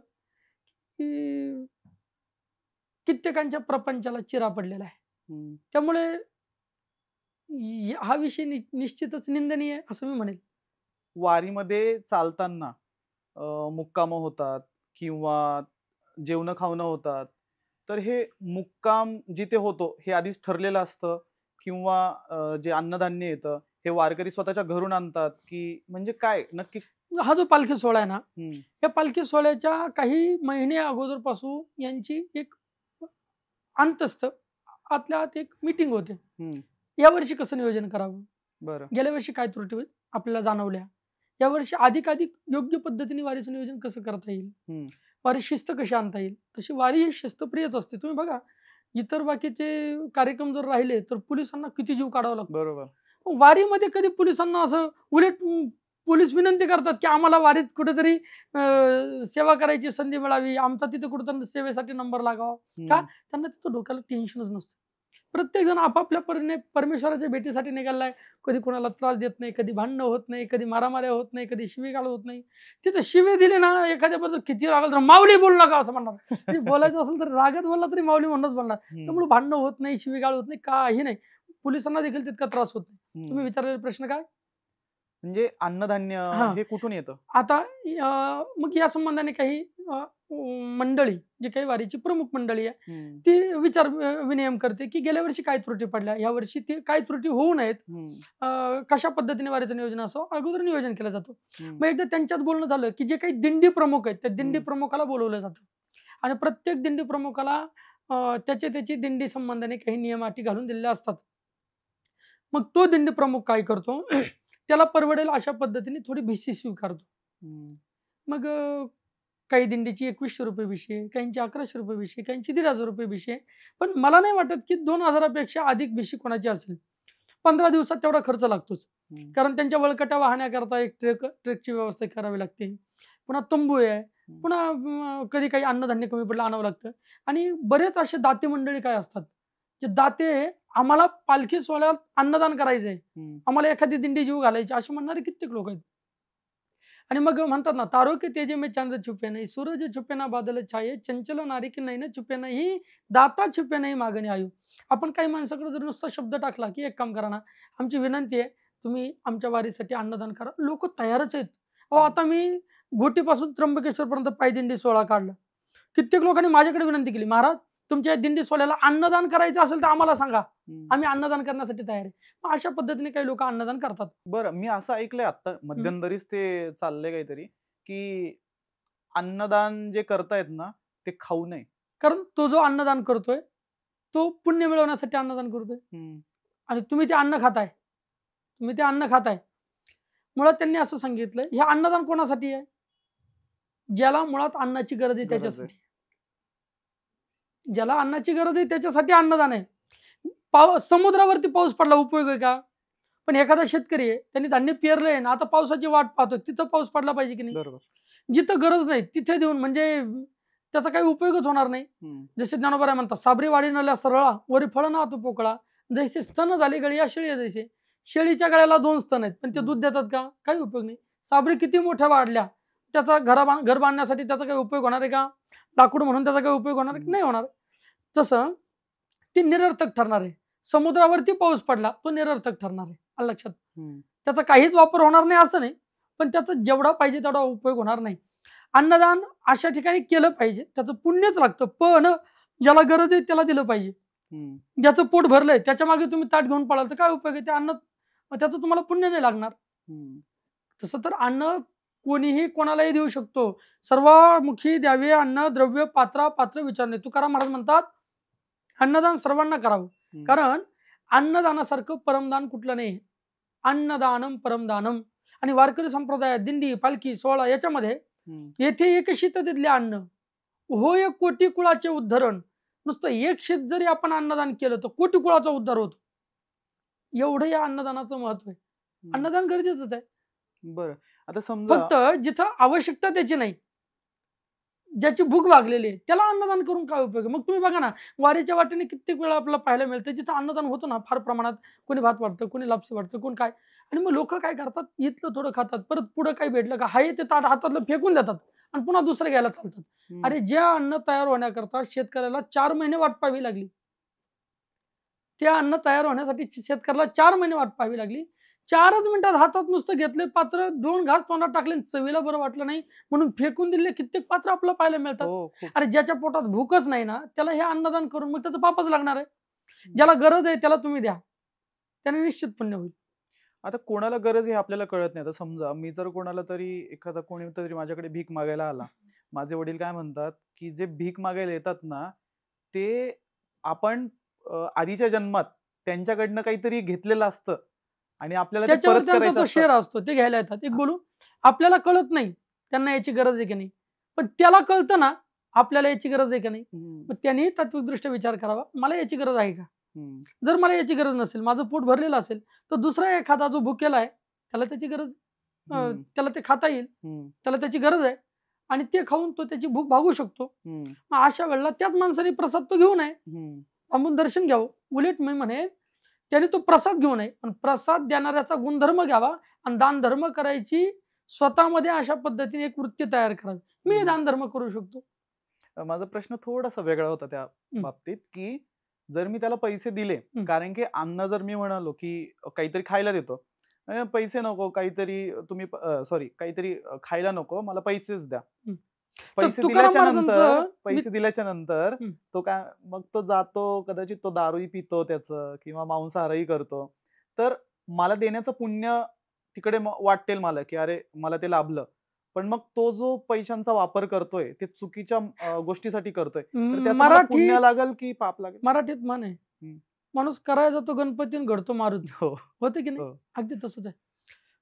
की कित्येकांच्या प्रपंचाला चिरा पडलेला आहे. हं. त्यामुळे हा विषय निश्चितच निंदनीय आहे असं मी म्हणेल. वारीमध्ये चालताना मुक्कामं होतात किंवा जेवणं खावणं होतात. तर हे मुक्काम जिथे होतो हे आधीच ठरलेलं असतं किंवा जे अन्नधान्य येतं हे वारकरी स्वतःच्या घरून आणतात की म्हणजे काय नक्की? हा जो पालखी सोहळा आहे ना हं, या पालखी सोहळ्याच्या काही महिने अगोदरपासून यांची एक अंतस्थ आतल्या आत एक मीटिंग होते. हं. यावर्षी कसं नियोजन करावं, बरं. गेल्या वर्षी काय त्रुटी आपल्याला जाणवल्या, यावर्षी अधिकाधिक योग्य पद्धतीने वारीचं नियोजन कसं करता येईल, हं, वारी शिस्त कशी आणता येईल. तशी वारी ही शिस्तप्रियच असते. तुम्ही बघा इतर बाकीचे कार्यक्रम जर राहिले तर पोलिसांना किती जीव काढावा लागतो. बरोबर. वारीमध्ये कधी पोलिसांना असं उलट पोलीस विनंती करतात की आम्हाला वारीत कुठेतरी सेवा करायची संधी मिळावी, आमचा तिथे कुठेतरी सेवेसाठी नंबर लागावा. का? हं, त्यांना तिथं डोक्याला टेन्शनच नसतं. प्रत्येक जण आपापल्या परीने परमेश्वराच्या भेटीसाठी निघालाय. कधी कोणाला त्रास देत नाही, कधी भांडणं होत नाही, कधी मारामाऱ्या होत नाही, कधी शिवीगाळ होत नाही. तिथं शिवे दिले ना एखाद्याबद्दल किती रागाल तर माऊली बोलू नका असं म्हणणार. ते बोलायचं असेल तर रागात बोलला तरी माऊली म्हणूनच बोलणार. हं, त्यामुळे भांडणं होत नाही, शिवीगाळ होत नाही, काही नाही. पोलिसांना देखील तितका त्रास होत नाही. हं. तुम्ही विचारलेला प्रश्न काय? म्हणजे अन्नधान्य हां. हे कुठून येतं? आता मग या संबंधाने काही मंडळी जी काही वारीची प्रमुख मंडळी आहे हं, ती विनिमय करते की गेल्या वर्षी काय त्रुटी पडल्या, या वर्षी ते काय त्रुटी होऊ नयेत, हं, कशा पद्धतीने वारीचं नियोजन असावं अगोदर नियोजन केलं जातं. हं, मग एकदा त्यांच्यात बोलणं झालं की जे काही दिंडी प्रमुख आहेत त्या दिंडी हं. प्रमुखाला बोलवलं जातं आणि प्रत्येक दिंडी प्रमुखाला त्याची दिंडी संबंधाने काही नियम अटी घालून दिलेल्या असतात. मग तो दिंडी प्रमुख काय करतो त्याला परवडेल अशा पद्धतीने थोडी भिशी स्वीकारतो. हं, मग काही दिंडीची 2100 रुपये भिशी आहे, काहींची 1100 रुपये भिशी आहे, काहींची 1500 रुपये भिशी आहे. पण मला नाही वाटत की 2000 पेक्षा अधिक भिशी कोणाची असेल. 15 दिवसात तेवढा खर्च लागतोच. हं, कारण त्यांच्या वळकट्या वाहण्याकरता एक ट्रेकची व्यवस्था करावी लागते. पुन्हा तंबू आहे. पुन्हा कधी काही अन्नधान्य कमी पडलं आणावं लागतं. आणि बरेच असे दाते मंडळी काय असतात जे दाते आम्हाला पालखी सोहळ्यात अन्नदान करायचंय, हम्म. आम्हाला एखादी दिंडी जीव घालायची, असे म्हणणारे कित्येक लोक आहेत. आणि मग म्हणतात ना, तारो के तेजे में चांद छुपे नाही, सूरज छुपे ना बादल छाये, चंचल नारी की नाही छुपे नाही, दाता छुपे नाही मागणे आयु. आपण काही माणसाकडे जर नुसता शब्द टाकला की एक काम करा ना, आमची विनंती आहे तुम्ही आमच्या वारीसाठी अन्नदान करा, लोक तयारच आहेत. अहो आता मी घोटीपासून त्र्यंबकेश्वर पर्यंत पायदिंडी सोहळा काढला. कित्येक लोकांनी माझ्याकडे विनंती केली, महाराज तुमच्या या दिंडी सोहळ्याला अन्नदान करायचं असेल तर आम्हाला सांगा, आम्ही अन्नदान करण्यासाठी तयार आहे. मग अशा पद्धतीने काही लोक अन्नदान करतात. बरं, मी असं ऐकलंय आता मध्यंतरीच ते चाललंय काहीतरी, की अन्नदान जे करतायत ना ते खाऊ नये. कारण तो जो अन्नदान करतोय तो पुण्य मिळवण्यासाठी अन्नदान करतोय. आणि तुम्ही ते अन्न खाताय, मुळात त्यांनी असं सांगितलंय, हे अन्नदान कोणासाठी आहे? ज्याला मुळात अन्नाची गरज आहे त्याच्यासाठी. ज्याला अन्नाची गरज आहे त्याच्यासाठी अन्नदान आहे. समुद्रावरती पाऊस पडला उपयोग आहे का? पण एखादा शेतकरी आहे, त्यांनी धान्य पेरलंय ना, आता पावसाची वाट पाहतो, तिथं पाऊस पडला पाहिजे की नाही? बरोबर. जिथं गरज नाही तिथे देऊन म्हणजे त्याचा काही उपयोगच होणार नाही. जसे ज्ञानोबा म्हणतात, साबरी वाढी नल्या सरळा वरी फळ ना तू पोकळा, जैसे स्तन झाले गळी या शेळी जैसे. शेळीच्या गळ्याला 2 स्तन आहेत पण ते दूध देतात का? काही उपयोग नाही. साबरी किती मोठ्या वाढल्या, त्याचा घर बांधण्यासाठी त्याचा काही उपयोग होणार आहे का? लाकूड म्हणून त्याचा काही उपयोग होणार नाही होणार. तसं ते निरर्थक ठरणार आहे. समुद्रावरती पाऊस पडला तो निरर्थक ठरणार आहे, आलं लक्षात? त्याचा काहीच वापर होणार नाही असं नाही, पण त्याचा जेवढा पाहिजे तेवढा उपयोग होणार नाही. अन्नदान अशा ठिकाणी केलं पाहिजे, त्याचं पुण्यच लागतं, पण ज्याला गरज आहे त्याला दिलं पाहिजे. ज्याचं पोट भरलंय त्याच्या मागे तुम्ही ताट घेऊन पळाल तर काय उपयोग आहे? ते अन्न त्याचं तुम्हाला पुण्य नाही लागणार. तसं तर अन्न कोणीही कोणालाही देऊ शकतो. सर्वामुखी द्यावे अन्न द्रव्य पात्रा पात्र विचारणे. तुकाराम महाराज म्हणतात अन्नदान सर्वांना करावं, कारण अन्नदानासारखं परमदान कुठलं नाही. अन्नदानम परमदानम. आणि वारकरी संप्रदायात दिंडी पालखी सोहळा याच्यामध्ये येथे एक शीत तिथले अन्न हो एक कोटी कुळाचे उद्धरण. नुसतं एक शीत जरी आपण अन्नदान केलं तर कोटी कुळाचा उद्धार होतो. एवढं या अन्नदानाचं महत्व आहे. अन्नदान गरजेचंच आहे. बरं, आता समजा फक्त जिथं आवश्यकता त्याची नाही, ज्याची भूक लागलेली आहे त्याला अन्नदान करून काय उपयोग? मग तुम्ही बघा ना, वारीच्या वाटेने कित्येक वेळा आपल्याला पाहायला मिळतं जिथं अन्नदान होतं ना, फार प्रमाणात कोणी भात वाटतं, कोणी लापसी वाटतं, कोण काय. आणि मग लोक काय करतात, इथलं थोडं खातात, परत पुढं काय भेटलं का हाय ते ताट हातातलं फेकून देतात आणि पुन्हा दुसरं घ्यायला चालतात. अरे ज्या अन्न तयार होण्याकरता शेतकऱ्याला 4 महिने वाट पाहावी लागली, त्या अन्न तयार होण्यासाठी शेतकऱ्याला 4 महिने वाट पाहावी लागली. 4च मिनिटात हातात नुसतं घेतले पात्र, 2 घास तोंडात टाकले, चवीला बरं वाटलं नाही म्हणून फेकून दिले कित्येक पात्र आपल्याला पाहायला मिळतात. अरे ज्याच्या पोटात भूकच नाही ना, त्याला हे अन्नदान करून मग त्याचं पापच लागणार आहे. ज्याला गरज आहे त्याला तुम्ही द्या, त्याने निश्चित पुण्य होईल. आता कोणाला गरज आहे आपल्याला कळत नाही. आता समजा मी जर कोणाला तरी एखादा कोणी तरी माझ्याकडे भीक मागायला आला, माझे वडील काय म्हणतात की जे भीक मागायला येतात ना ते आपण आधीच्या जन्मात त्यांच्याकडनं काहीतरी घेतलेलं असतं आणि आपल्याला ते परत करायचं असतं. शेअर असतो ते घ्यायला येतात. एक बोलू, आपल्याला कळत नाही त्यांना याची गरज आहे की नाही, पण त्याला कळतं ना आपल्याला याची गरज आहे की नाही. मग त्यांनी तात्विकदृष्ट्या विचार करावा, मला याची गरज आहे का? जर मला याची गरज नसेल, माझं पोट भरलेलं असेल, तर दुसरा एखादा जो भुकेला आहे त्याला त्याची गरज, त्याला ते खाता येईल, त्याला त्याची गरज आहे आणि ते खाऊन तो त्याची भूक भागू शकतो. मग अशा वेळेला त्याच माणसाने प्रसाद तो घेऊ नये, थांबून दर्शन घ्यावं. उलट मी म्हणे त्याने तो प्रसाद घेऊ नये, पण प्रसाद देणाऱ्याचा गुणधर्म घ्यावा आणि दान धर्म करायची स्वतःमध्ये अशा पद्धतीने एक वृत्ती तयार करावी. मी दान धर्म करू शकतो. माझा प्रश्न थोडासा वेगळा होता त्या बाबतीत, की जर मी त्याला पैसे दिले, कारण की अन्न जर मी म्हणालो की काहीतरी खायला देतो, पैसे नको, काहीतरी तुम्ही काहीतरी खायला नको, मला पैसेच द्या. पैसे दिल्याच्या नंतर तो काय मग तो जातो, कदाचित तो दारूही पितो त्याचं किंवा मांसाहारही करतो, तर मला देण्याचं पुण्य तिकडे वाटेल मला की अरे मला ते लाभलं. पण मग तो जो पैशांचा वापर करतोय ते चुकीच्या गोष्टीसाठी करतोय, तर त्याचं पुण्य लागेल की पाप लागेल? मराठीत म्हण आहे, माणूस करायचा तो गणपती घडतो मारुती. होते की नाही? अगदी तसंच आहे.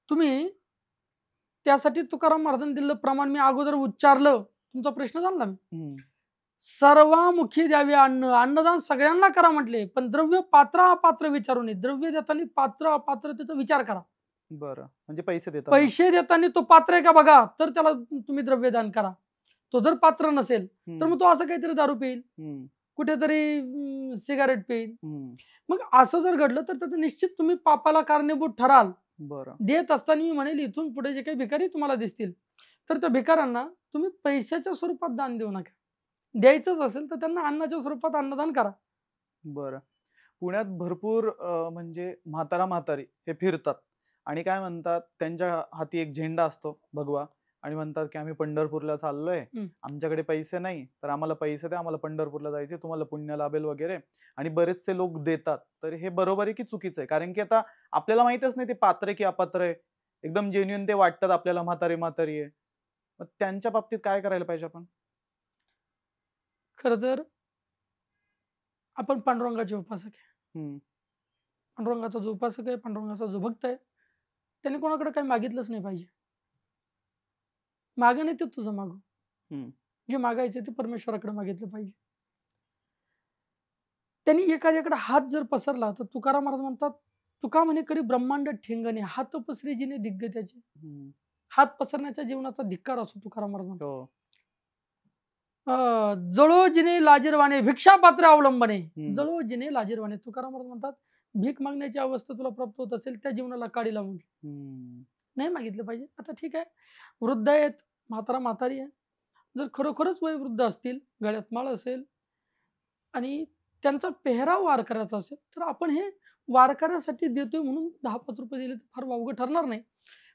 तुम्ही त्यासाठी तुकाराम महाराजांनी दिलेलं प्रमाण मी अगोदर उच्चारलं, तुमचा प्रश्न झाला. मी सर्वामुखी द्यावे अन्न, अन्नदान सगळ्यांना करा म्हटले, पण द्रव्य पात्र अपात्र विचारू नये. द्रव्य देताना पात्र अपात्र त्याचा विचार करा. बरं, म्हणजे पैसे देताना तो पात्र आहे का बघा, तर त्याला तुम्ही द्रव्यदान करा. तो जर पात्र नसेल तर मग तो असं काहीतरी दारू पिईल, कुठेतरी सिगारेट पेईल. हम्म. मग असं जर घडलं तर त्याचं निश्चित तुम्ही पापाला कारणीभूत ठराल. बरं. देत असताना मी म्हणेल इथून पुढे जे काही भिकारी तुम्हाला दिसतील तर त्या भिकाऱ्यांना तुम्ही पैशाच्या स्वरूपात दान देऊ नका. द्यायचंच असेल तर त्यांना अन्नाच्या स्वरूपात अन्नदान करा. बरं. पुण्यात भरपूर म्हणजे म्हातारा म्हातारी हे फिरतात आणि काय म्हणतात, त्यांच्या हाती एक झेंडा असतो भगवा आणि म्हणतात की आम्ही पंढरपूरला चाललोय, आमच्याकडे पैसे नाही तर आम्हाला पैसे द्या, आम्हाला पंढरपूरला जायचे, तुम्हाला पुण्य लाभेल वगैरे. आणि बरेचसे लोक देतात. तर हे बरोबर आहे की चुकीचं आहे? कारण की आता आपल्याला माहितच नाही ते पात्र आहे की अपात्र आहे. एकदम जेन्युइन ते वाटतात आपल्याला म्हातारी म्हातारी आहे. मग त्यांच्या बाबतीत काय करायला पाहिजे आपण? खरं तर आपण पांडुरंगाचे उपासक आहे. हम्म. पांडुरंगाचा जो उपासक आहे, पांडुरंगाचा जो भक्त आहे, त्याने कोणाकडे काही मागितलंच नाही पाहिजे. मागं नाही ते तुझं मागू. हम्म. जे मागायचे ते परमेश्वराकडे मागितलं पाहिजे. त्यांनी एखाद्याकडे हात जर पसरला तर तुकाराम महाराज म्हणतात, तुका म्हणे करी ब्रह्मांड ठेंगणे, हात पसरे जिने दिग्ग त्याचे. हम्म. हात पसरण्याच्या जीवनाचा धिक्कार असतो तुकाराम महाराज म्हणतात. हो. जळो जिने लाजीरवाणे भिक्षा पात्र अवलंबने. हम्म. जळो जिने लाजीरवाणे. तुकाराम महाराज म्हणतात, भीक मागण्याची अवस्था तुला प्राप्त होत असेल त्या जीवनाला काडी लावून हम्म. नाही मागितलं पाहिजे. आता ठीक आहे, वृद्ध आहेत, म्हातारा म्हातारी आहे, जर खरोखरच वयोवृद्ध असतील, गळ्यात माळ असेल आणि त्यांचा पेहराव वारकऱ्याचा असेल तर आपण हे वारकऱ्यासाठी देतोय म्हणून 10-5 रुपये दिले तर फार वावगं ठरणार नाही.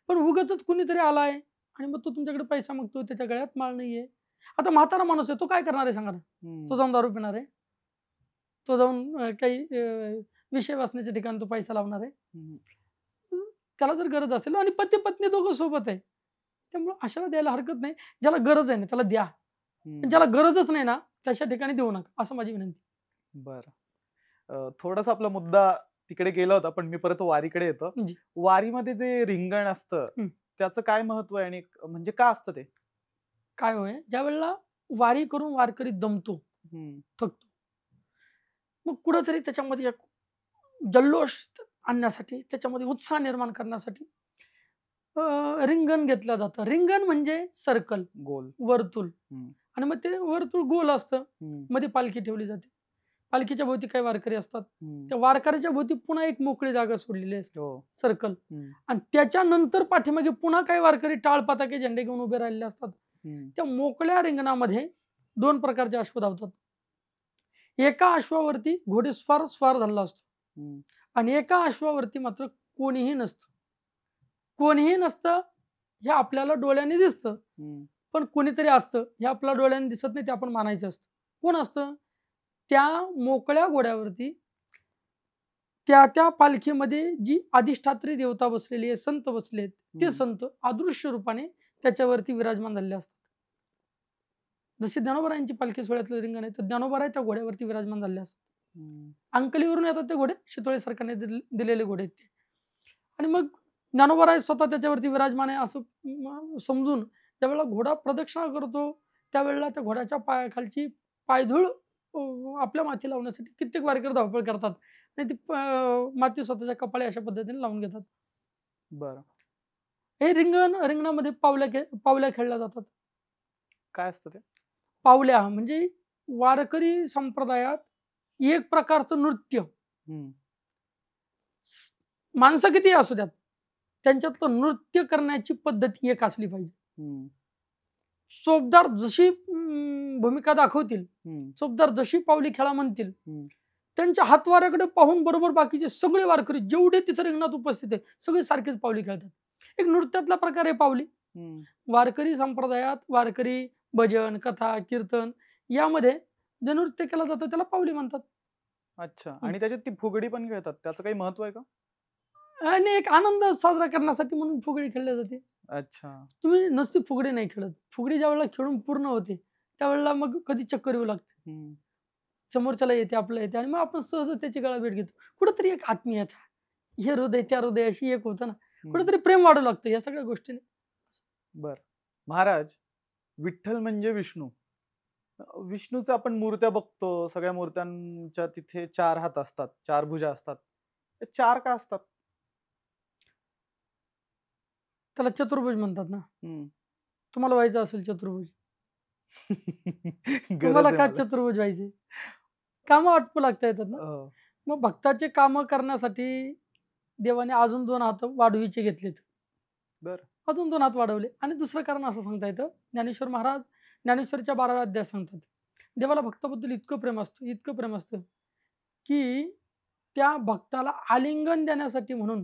पण उगाचच कुणीतरी आलाय आणि मग तो तुमच्याकडे पैसा मागतोय, त्याच्या गळ्यात माळ नाहीये. आता म्हातारा माणूस आहे, तो काय करणार आहे सांगा ना? तो जाऊन दारू पिणार आहे? तो जाऊन काही विषय वाचण्याच्या ठिकाणी तो पैसा लावणार आहे? त्याला जर गरज असेल आणि पती पत्नी दोघं सोबत आहे, त्यामुळे अशाला द्यायला हरकत नाही. ज्याला गरज आहे ना त्याला द्या, ज्याला गरजच नाही ना तशा ठिकाणी देऊ नका, असं माझी विनंती. बरं. थोडासा आपला मुद्दा तिकडे गेला होता पण मी परत वारीकडे येतो. जी. वारीमध्ये जे रिंगण असतं त्याचं काय महत्व आहे आणि म्हणजे का असतं ते? काय होय, ज्या वेळेला वारी करून वारकरी दमतो, थकतो, मग कुठंतरी त्याच्यामध्ये एक जल्लोष आणण्यासाठी, त्याच्यामध्ये उत्साह निर्माण करण्यासाठी रिंगण घेतलं जातं. रिंगण म्हणजे सर्कल, गोल, वर्तुळ. आणि मग ते वर्तुळ गोल असतं, मध्ये पालखी ठेवली जाते. पालखीच्या भोवती काही वारकरी असतात, त्या वारकऱ्याच्या भोवती पुन्हा एक मोकळी जागा सोडलेली असते, सर्कल. आणि त्याच्यानंतर पाठीमागे पुन्हा काही वारकरी टाळ पताके झेंडे घेऊन उभे राहिलेले असतात. त्या मोकळ्या रिंगणामध्ये 2 प्रकारचे अश्व धावतात. एका अश्वावरती घोडेस्वार स्वार झालेला असतो आणि एका अश्वावरती मात्र कोणीही नसतं. कोणीही नसतं हे आपल्याला डोळ्याने दिसतं, पण कोणीतरी असतं हे आपल्या डोळ्याने दिसत नाही, ते आपण मानायचं असतं. कोण असतं? त्या मोकळ्या घोड्यावरती त्या पालखीमध्ये जी अधिष्ठात्री देवता बसलेली आहे, संत बसलेत, ते संत अदृश्य रूपाने त्याच्यावरती विराजमान झालेले असतात. जसे ज्ञानोबारायांची पालखी सोहळ्यातलं रिंगण आहे तर ज्ञानोबाराय त्या घोड्यावरती विराजमान झाले असतात. अंकलीवरून येतात ते घोडे, शितोळे सरकारने दिलेले घोडे आहेत ते. आणि मग ज्ञानोबाराय स्वतः त्याच्यावरती विराजमान आहे असं समजून ज्यावेळेला घोडा प्रदक्षिणा करतो त्यावेळेला त्या घोड्याच्या पायाखालची पायधूळ आपल्या माथी लावण्यासाठी कित्येक वारकरी धावपळ करतात आणि ती माती स्वतःच्या कपाळी अशा पद्धतीने लावून घेतात. बरं. हे रिंगणामध्ये पावल्या खेळल्या जातात. काय असतं ते? पावल्या म्हणजे वारकरी संप्रदायात एक प्रकारचं नृत्य. माणसं किती असू द्यात, त्यांच्यातलं नृत्य करण्याची पद्धत एक असली पाहिजे. चोपदार जशी भूमिका दाखवतील, चोपदार जशी पावली खेळा म्हणतील, त्यांच्या हातवाऱ्याकडे पाहून बरोबर बाकीचे सगळे वारकरी जेवढे तिथे रिंगणात उपस्थित आहे सगळे सारखेच पावली खेळतात. एक नृत्यातला प्रकार आहे पावली. वारकरी संप्रदायात वारकरी भजन, कथा, कीर्तन यामध्ये जे नृत्य केलं जातं त्याला पावली म्हणतात. अच्छा. आणि त्याच्यात ती फुगडी पण खेळतात, त्याचं काही महत्व आहे का? आणि एक आनंद साजरा करण्यासाठी म्हणून फुगडी खेळली जाते. अच्छा. तुम्ही नुसती फुगडी नाही खेळत, फुगडी ज्या वेळेला खेळून पूर्ण होते त्यावेळेला मग कधी चक्कर येऊ लागते, समोरच्याला येते, आपल्याला येते आणि मग आपण सहज त्याची गळाभेट घेतो. कुठेतरी एक आत्मीयता, हे हृदय त्या हृदयाशी एक होतं ना, कुठेतरी प्रेम वाढू लागतं या सगळ्या गोष्टीने. बर महाराज, विठ्ठल म्हणजे विष्णू. विष्णूचं आपण मूर्त्या बघतो, सगळ्या मूर्त्यांच्या तिथे 4 हात असतात, 4 भुजा असतात. 4 का असतात? त्याला चतुर्भुज म्हणतात ना. तुम्हाला व्हायचं असेल चतुर्भुज, तुम्हाला का चतुर्भुज व्हायचे? कामं आटपू लागता येतात ना. हो. मग भक्ताचे कामं करण्यासाठी देवाने अजून 2 हात वाढवीचे घेतलेत. बरं. अजून 2 हात वाढवले. आणि दुसरं कारण असं सांगता येतं, ज्ञानेश्वर महाराज ज्ञानेश्वरीच्या 12व्या अध्यायात सांगतात, देवाला भक्ताबद्दल इतकं प्रेम असतं, इतकं प्रेम असतं, की त्या भक्ताला आलिंगन देण्यासाठी म्हणून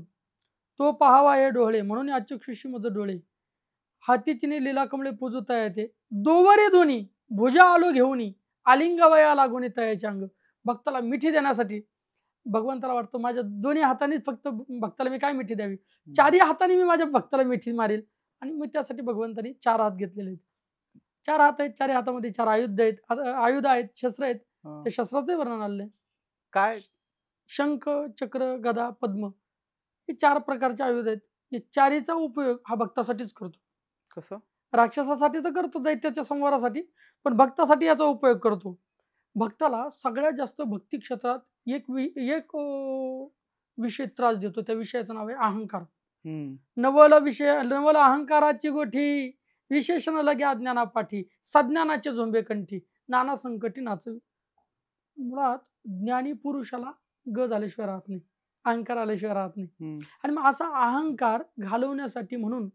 तो पाहावा हे डोळे म्हणून अचक्षुषी मज डोळे हाती तिने लीला कमळे पूजता येते दोवरे दोन्ही भुजा आलो घेऊनी आलिंगवया लागून तयाचे अंग. भक्ताला मिठी देण्यासाठी भगवंताला वाटतं माझ्या दोन्ही हातानेच फक्त भक्ताला मी काय मिठी द्यावी, चारही हाताने मी माझ्या भक्ताला मिठी मारेल. आणि मग त्यासाठी भगवंतानी 4 हात घेतलेले आहेत. 4 हात आहेत, 4 हातामध्ये 4 आयुध आहेत, शस्त्र आहेत. हं. त्या शस्त्राचे वर्णन आलेलं आहे. काय? शंख, चक्र, गदा, पद्म हे 4 प्रकारचे आयुध आहेत. हे चारीचा उपयोग हा भक्तासाठीच करतो. कसं? राक्षसासाठी तर करतो दैत्याच्या संहारासाठी, पण भक्तासाठी याचा उपयोग करतो. भक्ताला सगळ्यात जास्त भक्ती क्षेत्रात एक विषय त्रास देतो. त्या विषयाचं नाव आहे अहंकार. हं. नवल अहंकाराची गोठी विशेषण लगे अज्ञाना पाठी सज्ञानाचे झोंबे कंठी नाना संकटी नाचवी. मुळात ज्ञानी पुरुषाला झाल्याशिवाय राहत नाही, अहंकार आल्याशिवाय राहत नाही. हं. आणि मग असा अहंकार घालवण्यासाठी म्हणून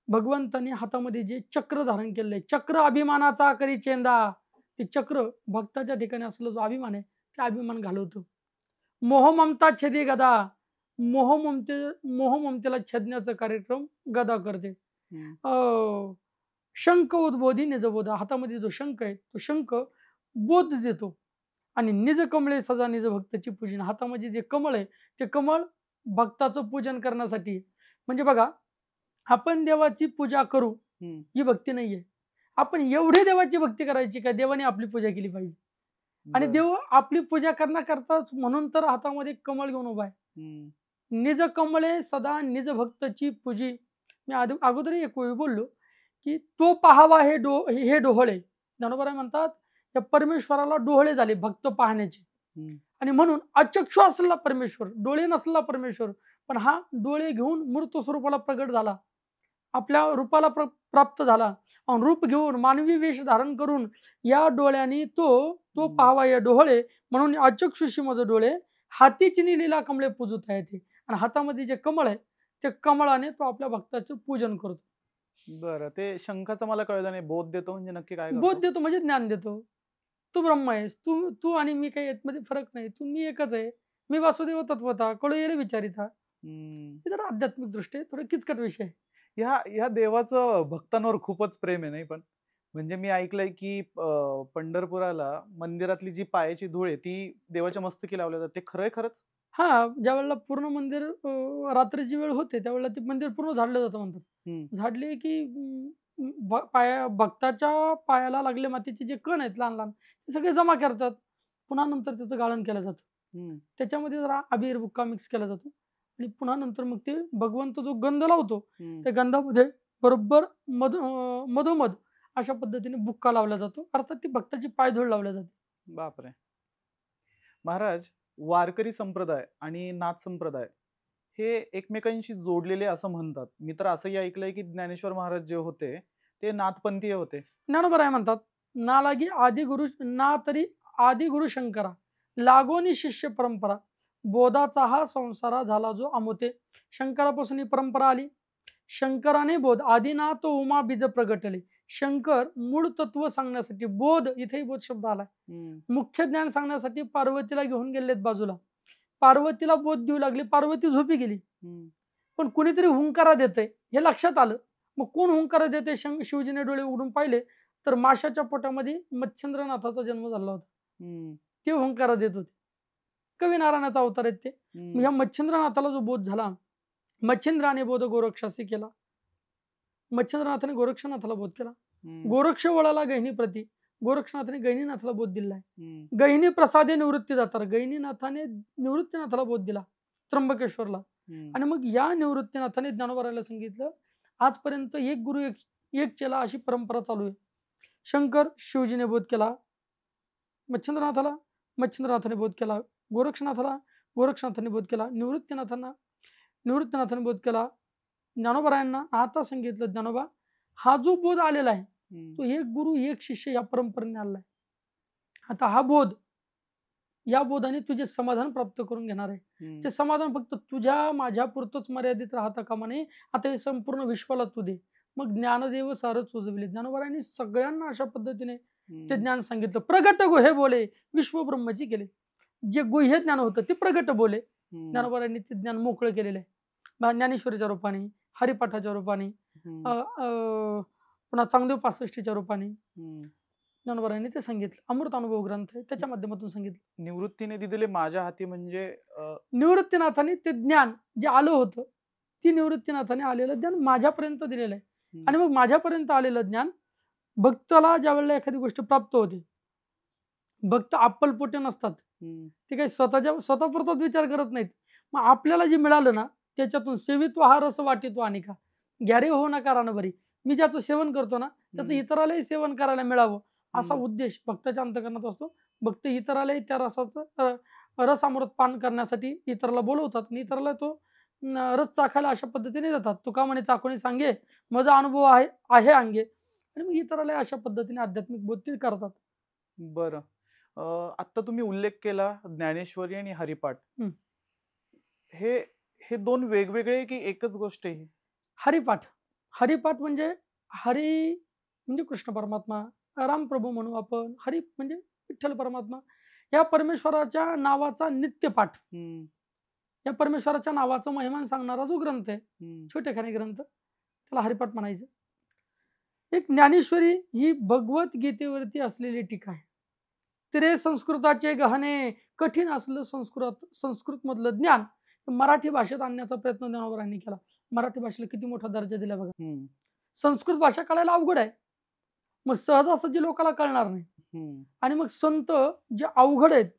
भगवंताने हातामध्ये जे चक्र धारण केलंय, चक्र अभिमानाचा करी चेंदा, ते चक्र भक्ताच्या ठिकाणी असलेला जो अभिमान आहे ते अभिमान घालवतो. मोहममता छेदी गदा मोहममतेला छेदण्याचा कार्यक्रम गदा करते. हं. शंख उद्बोधी निजबोध, हातामध्ये जो शंख आहे तो शंख बोध देतो. आणि निज कमळे सजा निज भक्ताची पूजन, हातामध्ये जे कमळ आहे ते कमळ भक्ताचं पूजन करण्यासाठी. म्हणजे बघा, आपण देवाची पूजा करू हं. ही भक्ती नाहीये. आपण एवढी देवाची भक्ती करायची का देवाने आपली पूजा केली पाहिजे. आणि बरं. देव आपली पूजा करण्याकरताच म्हणून तर हातामध्ये कमळ घेऊन उभा आहे. हं. निज कमळे सदा निज भक्तची पूजी. मी अगोदरही एक वेळी बोललो की तो पाहावा हे डोहळे. ज्ञानोबा म्हणतात या परमेश्वराला डोहळे झाले भक्त पाहण्याचे. हं. आणि म्हणून अचक्षु असलेला परमेश्वर, डोळे नसलेला परमेश्वर, पण हा डोळे घेऊन मूर्त स्वरूपाला प्रगट झाला, आपल्या रूपाला प्राप्त झाला. आणि रूप घेऊन मानवी वेश धारण करून या डोळ्यांनी तो पाहावा या डोळे म्हणून अचक्षुषी माझं डोळे हातीची लीला कमळे पूजता येते. आणि हातामध्ये जे कमळ आहे ते कमळाने तो आपल्या भक्ताचं पूजन करतो. बरं. ते शंखाचं मला कळलं नाही. बोध देतो म्हणजे नक्की काय करतो? बोध देतो म्हणजे ज्ञान देतो. तू ब्रह्म आहेस, तू तू आणि मी काही यामध्ये फरक नाही, तू मी एकच आहे, मी वासुदेव तत्वता कळू येईल विचारिता. हं. हे जरा आध्यात्मिक दृष्टी थोडं किचकट विषय आहे. ह्या देवाचं भक्तांवर खूपच प्रेम आहे नाही पण? म्हणजे मी ऐकलंय की पंढरपुराला मंदिरातली जी पायाची धूळ आहे ती देवाच्या मस्तकी लावल्या जाते. ते खरंय खरंच? हा, ज्या वेळेला पूर्ण मंदिर रात्रीची वेळ होते त्यावेळेला ते मंदिर पूर्ण झाडलं जातं म्हणतात. हं. झाडले की भक्ताच्या पायाला लागले मातीचे जे कण आहेत लहान लहान ते सगळे जमा करतात. पुन्हा नंतर त्याचं गाळण केलं जातं. हं. त्याच्यामध्ये जरा अबीर बुक्का मिक्स केला जातो आणि पुन्हा नंतर मग ते भगवंत जो गंध लावतो हं. त्या गंधामध्ये बरोबर मधोमध अशा पद्धतीने बुक्का लावला जातो. अर्थात ती भक्ताची पायधूळ लावल्या जाते. बापरे! महाराज, वारकरी संप्रदाय आणि नाथ संप्रदाय हे एकमेकांशी जोडलेले असं म्हणतात. मी तर असंही ऐकलंय की ज्ञानेश्वर महाराज जे होते ते नाथपंथीय होते. ज्ञानोबा राय म्हणतात, ना लागी आदि गुरु ना तरी आदि गुरु शंकरा लागोनी शिष्य परंपरा बोधाचा हा संसारा झाला जो अमोते. शंकरापासून ही परंपरा आली. शंकराने बोध आदिनाथ उमा बीज प्रगटले. शंकर मूळ तत्व सांगण्यासाठी बोध, इथेही बोध शब्द आलाय, हं. मुख्य ज्ञान सांगण्यासाठी पार्वतीला घेऊन गेलेत बाजूला. पार्वतीला बोध देऊ लागली, पार्वती झोपी गेली. हं. पण कुणीतरी हुंकारा देतंय हे लक्षात आलं. मग कोण हुंकारा देते? शिवजीने डोळे उघडून पाहिले तर माशाच्या पोटामध्ये मच्छिंद्रनाथाचा जन्म झाला होता. हं. ते हुंकारा देत होते. कवी नारायणाचा अवतार आहेत ते. हं. मग ह्या मच्छिंद्रनाथाला जो बोध झाला, मच्छिंद्राने बोध गोरक्षासी केला. मच्छिंद्रनाथाने गोरक्षनाथाला बोध केला. हं. गोरक्ष वळाला गहिनी प्रती, गोरक्षनाथाने गहिनीनाथाला बोध दिलाय. हं. गहिनी प्रसादे निवृत्ती दातार, गहिनीनाथाने निवृत्तीनाथाला बोध दिला त्र्यंबकेश्वरला. हं. आणि मग या निवृत्तीनाथाने ज्ञानोबारायला सांगितलं आजपर्यंत एक गुरु एक चेला अशी परंपरा चालू आहे. शंकर शिवजीने बोध केला मच्छिंद्रनाथाला, मच्छिंद्रनाथाने बोध केला गोरक्षनाथाला, गोरक्षनाथाने बोध केला निवृत्तीनाथाने बोध केला ज्ञानोबारायांना. आता सांगितलं ज्ञानोबा हा जो बोध आलेला आहे हं. तो एक गुरु एक शिष्य या परंपरेने आलेला आहे. आता हा बोध या बोधाने तुझे समाधान प्राप्त करून घेणार आहे. हम्म. ते समाधान फक्त तुझ्या माझ्या पुरतच मर्यादित राहता कामा नये, आता हे संपूर्ण विश्वाला तू दे. मग ज्ञानदेव सारच उजविले. ज्ञानोबारायांनी सगळ्यांना अशा पद्धतीने ते ज्ञान सांगितलं. प्रगट गुहे बोले विश्व ब्रह्मची केले. जे गुह्य ज्ञान होतं ते प्रगट बोले. हम्म. ज्ञानोबारायांनी ते ज्ञान मोकळं केलेलं आहे. ज्ञानेश्वरीच्या रूपाने, हरिपाठाच्या रूपाने, हम्म. पुन्हा चांगदेव 65च्या रूपाने हम्म. ज्ञानोबारायांनी ते सांगितलं. अमृत अनुभव ग्रंथ आहे, त्याच्या माध्यमातून सांगितलं. निवृत्तीने दिलेले माझ्या हाती म्हणजे निवृत्तीनाथाने ते ज्ञान जे आलं होतं, ती निवृत्तीनाथाने आलेलं ज्ञान माझ्यापर्यंत दिलेलं आहे. आणि मग माझ्यापर्यंत आलेलं ज्ञान भक्ताला ज्या वेळेला एखादी गोष्ट प्राप्त होते, भक्त अप्पलपोटे नसतात. ते काही स्वतःपुरताच विचार करत नाहीत. मग आपल्याला जे मिळालं ना, त्याच्यातून सेवित्व हा रस वाटितो अनेका, ग्यारे हो नका रानभरी. मी ज्याचं सेवन करतो ना, त्याचं इतरालाही सेवन करायला मिळावं असा उद्देश भक्ताच्या अंतःकरणात असतो. भक्त इतरालाही त्या रसाचं रसामृत पान करण्यासाठी इतराला बोलवतात आणि इतराला तो रस चाखायला अशा पद्धतीने देतात. तुका म्हणे चाकोणी सांगे माझा अनुभव आहे अंगे. आणि मग इतराला अशा पद्धतीने आध्यात्मिक बोध ते करतात. बरं. आता तुम्ही उल्लेख केला ज्ञानेश्वरी आणि हरिपाठ. हे दोन वेगवेगळे की एकच गोष्ट आहे? हरिपाठ म्हणजे हरी म्हणजे कृष्ण परमात्मा, रामप्रभू म्हणू आपण. हरी म्हणजे विठ्ठल परमात्मा. या परमेश्वराच्या नावाचा नित्यपाठ, या परमेश्वराच्या नावाचा महिमान सांगणारा जो ग्रंथ आहे, छोटेखानी ग्रंथ, त्याला हरिपाठ म्हणायचं. एक ज्ञानेश्वरी ही भगवद्गीतेवरती असलेली टीका आहे. तिरे संस्कृताचे गहने कठीण असलं संस्कृत मधलं ज्ञान मराठी भाषेत आणण्याचा प्रयत्न ज्ञानोबारायांनी केला. मराठी भाषेला किती मोठा दर्जा दिला बघा. संस्कृत भाषा कळायला अवघड आहे, मग सहजासहजी लोकांना कळणार नाही. आणि मग संत जे अवघड आहेत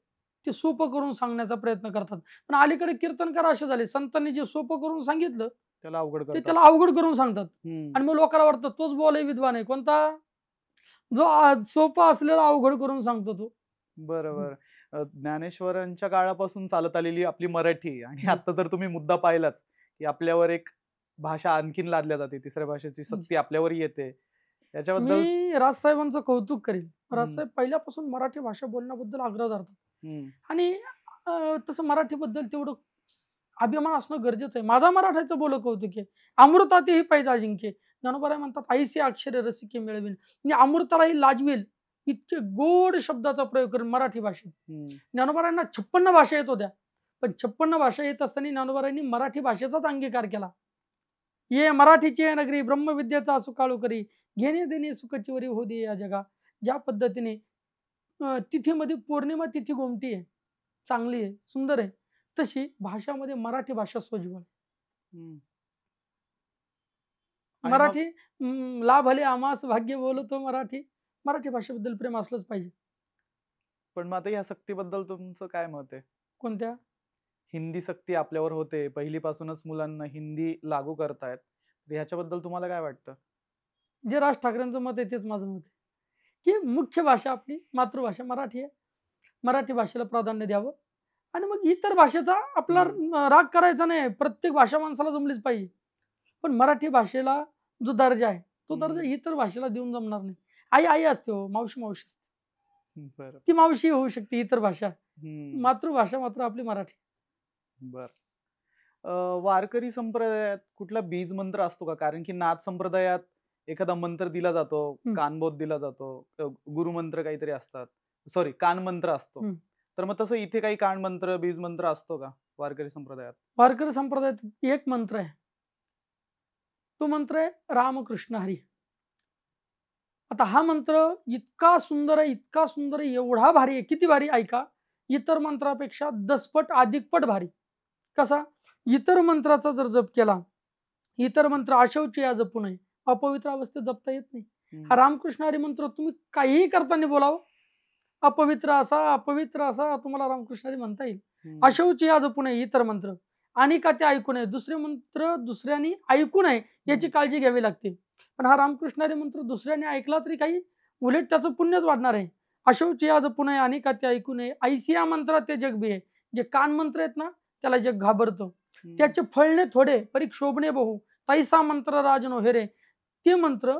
ते सोपं करून सांगण्याचा प्रयत्न करतात. पण अलीकडे कीर्तनकार असे झाले, संतांनी जे सोपं करून सांगितलं त्याला अवघड करून सांगतात. आणि मग लोकांना वाटतं तोच बोलही विद्वान आहे. कोणता? जो सोपा असलेला अवघड करून सांगतो तो. बरोबर. ज्ञानेश्वरांच्या काळापासून चालत आलेली आपली मराठी, आणि आता तर तुम्ही मुद्दा पाहिलाच की आपल्यावर एक भाषा आणखीन लादल्या जाते, तिसऱ्या भाषेची सक्ती आपल्यावर येते. याच्याबद्दल मी राजसाहेबांचं कौतुक करेन. राजसाहेब पहिल्यापासून मराठी भाषा बोलण्याबद्दल आग्रह धरतात. आणि तसं मराठीबद्दल तेवढं अभिमान असणं गरजेचं आहे. माझा मराठीचं बोल कौतुक आहे. अमृतातेही पैज अजिंक्य. ज्ञानोबा म्हणतात ऐसे अक्षरे रसिके मिळवेल. म्हणजे अमृतालाही लाजवेल इतके गोड शब्दाचा प्रयोग करून मराठी भाषेत. ज्ञानोबारायांना 56 भाषा येत होत्या, पण 56 भाषा येत असताना ज्ञानोबारायांनी मराठी भाषेचाच अंगीकार केला. ये मराठीची नगरी ब्रह्मविद्येचा सुकाळू करी, घेणे देणे सुखचिवरी हो दे या जगा. ज्या पद्धतीने तिथीमध्ये पौर्णिमा तिथी गोमटी आहे, चांगली आहे, सुंदर आहे, तशी भाषामध्ये मराठी भाषा सोज्वळ. मराठी लाभले आमास भाग्य बोलतो मराठी. मराठी भाषेबद्दल प्रेम असलंच पाहिजे. पण मग आता या सक्तीबद्दल तुमचं काय मत आहे? कोणत्या? हिंदी सक्ती आपल्यावर होते, पहिलीपासूनच मुलांना हिंदी लागू करतायत, ह्याच्याबद्दल तुम्हाला काय वाटतं? जे राज ठाकरेंचं मत आहे तेच माझं मत आहे की मुख्य भाषा आपली मातृभाषा मराठी आहे, मराठी भाषेला प्राधान्य द्यावं. आणि मग इतर भाषेचा आपला राग करायचा नाही. प्रत्येक भाषा माणसाला जमलीच पाहिजे, पण मराठी भाषेला जो दर्जा आहे तो दर्जा इतर भाषेला देऊन जमणार नाही. आई आई असते, हो, मावशी मावशी असते, ती मावशी होऊ शकते इतर भाषा. मातृभाषा मात्र आपली मराठी. बर. वारकरी संप्रदायात कुठला बीज मंत्र असतो का? कारण की नाथ संप्रदायात एखादा मंत्र दिला जातो, कानबोध दिला जातो, गुरुमंत्र काहीतरी असतात, सॉरी कान मंत्र असतो. तर मग तसं इथे काही कान मंत्र बीज मंत्र असतो का वारकरी संप्रदायात? वारकरी संप्रदायात एक मंत्र आहे, तो मंत्र आहे रामकृष्ण हरी. आता हा मंत्र इतका सुंदर आहे, इतका सुंदर आहे, एवढा भारी आहे. किती भारी ऐका, इतर मंत्रापेक्षा 10 पट अधिकपट भारी. कसा? इतर मंत्राचा जर जप केला, इतर मंत्र अशौची या जपू नये, अपवित्र अवस्थेत जपता येत नाही. हा रामकृष्ण हरी मंत्र तुम्ही काहीही करताना बोलावं, अपवित्र असा तुम्हाला रामकृष्ण हरी म्हणता येईल. अशौची या जपू नये इतर मंत्र, आणि का ते ऐकू नये, दुसरे मंत्र दुसऱ्यांनी ऐकू नये याची काळजी घ्यावी लागते. पण हा रामकृष्ण हरी मंत्र दुसऱ्याने ऐकला तरी काही उलट त्याचं पुण्यच वाढणार आहे. अशौची या जपू नये आणि का ते ऐकू नये, ऐसी या मंत्रात ते जग बी आहे. जे कान मंत्र आहेत ना त्याला जग घाबरतं, त्याचे फळणे थोडे परीक शोभणे बहु, तैसा मंत्र राजनो हेरे. ते मंत्र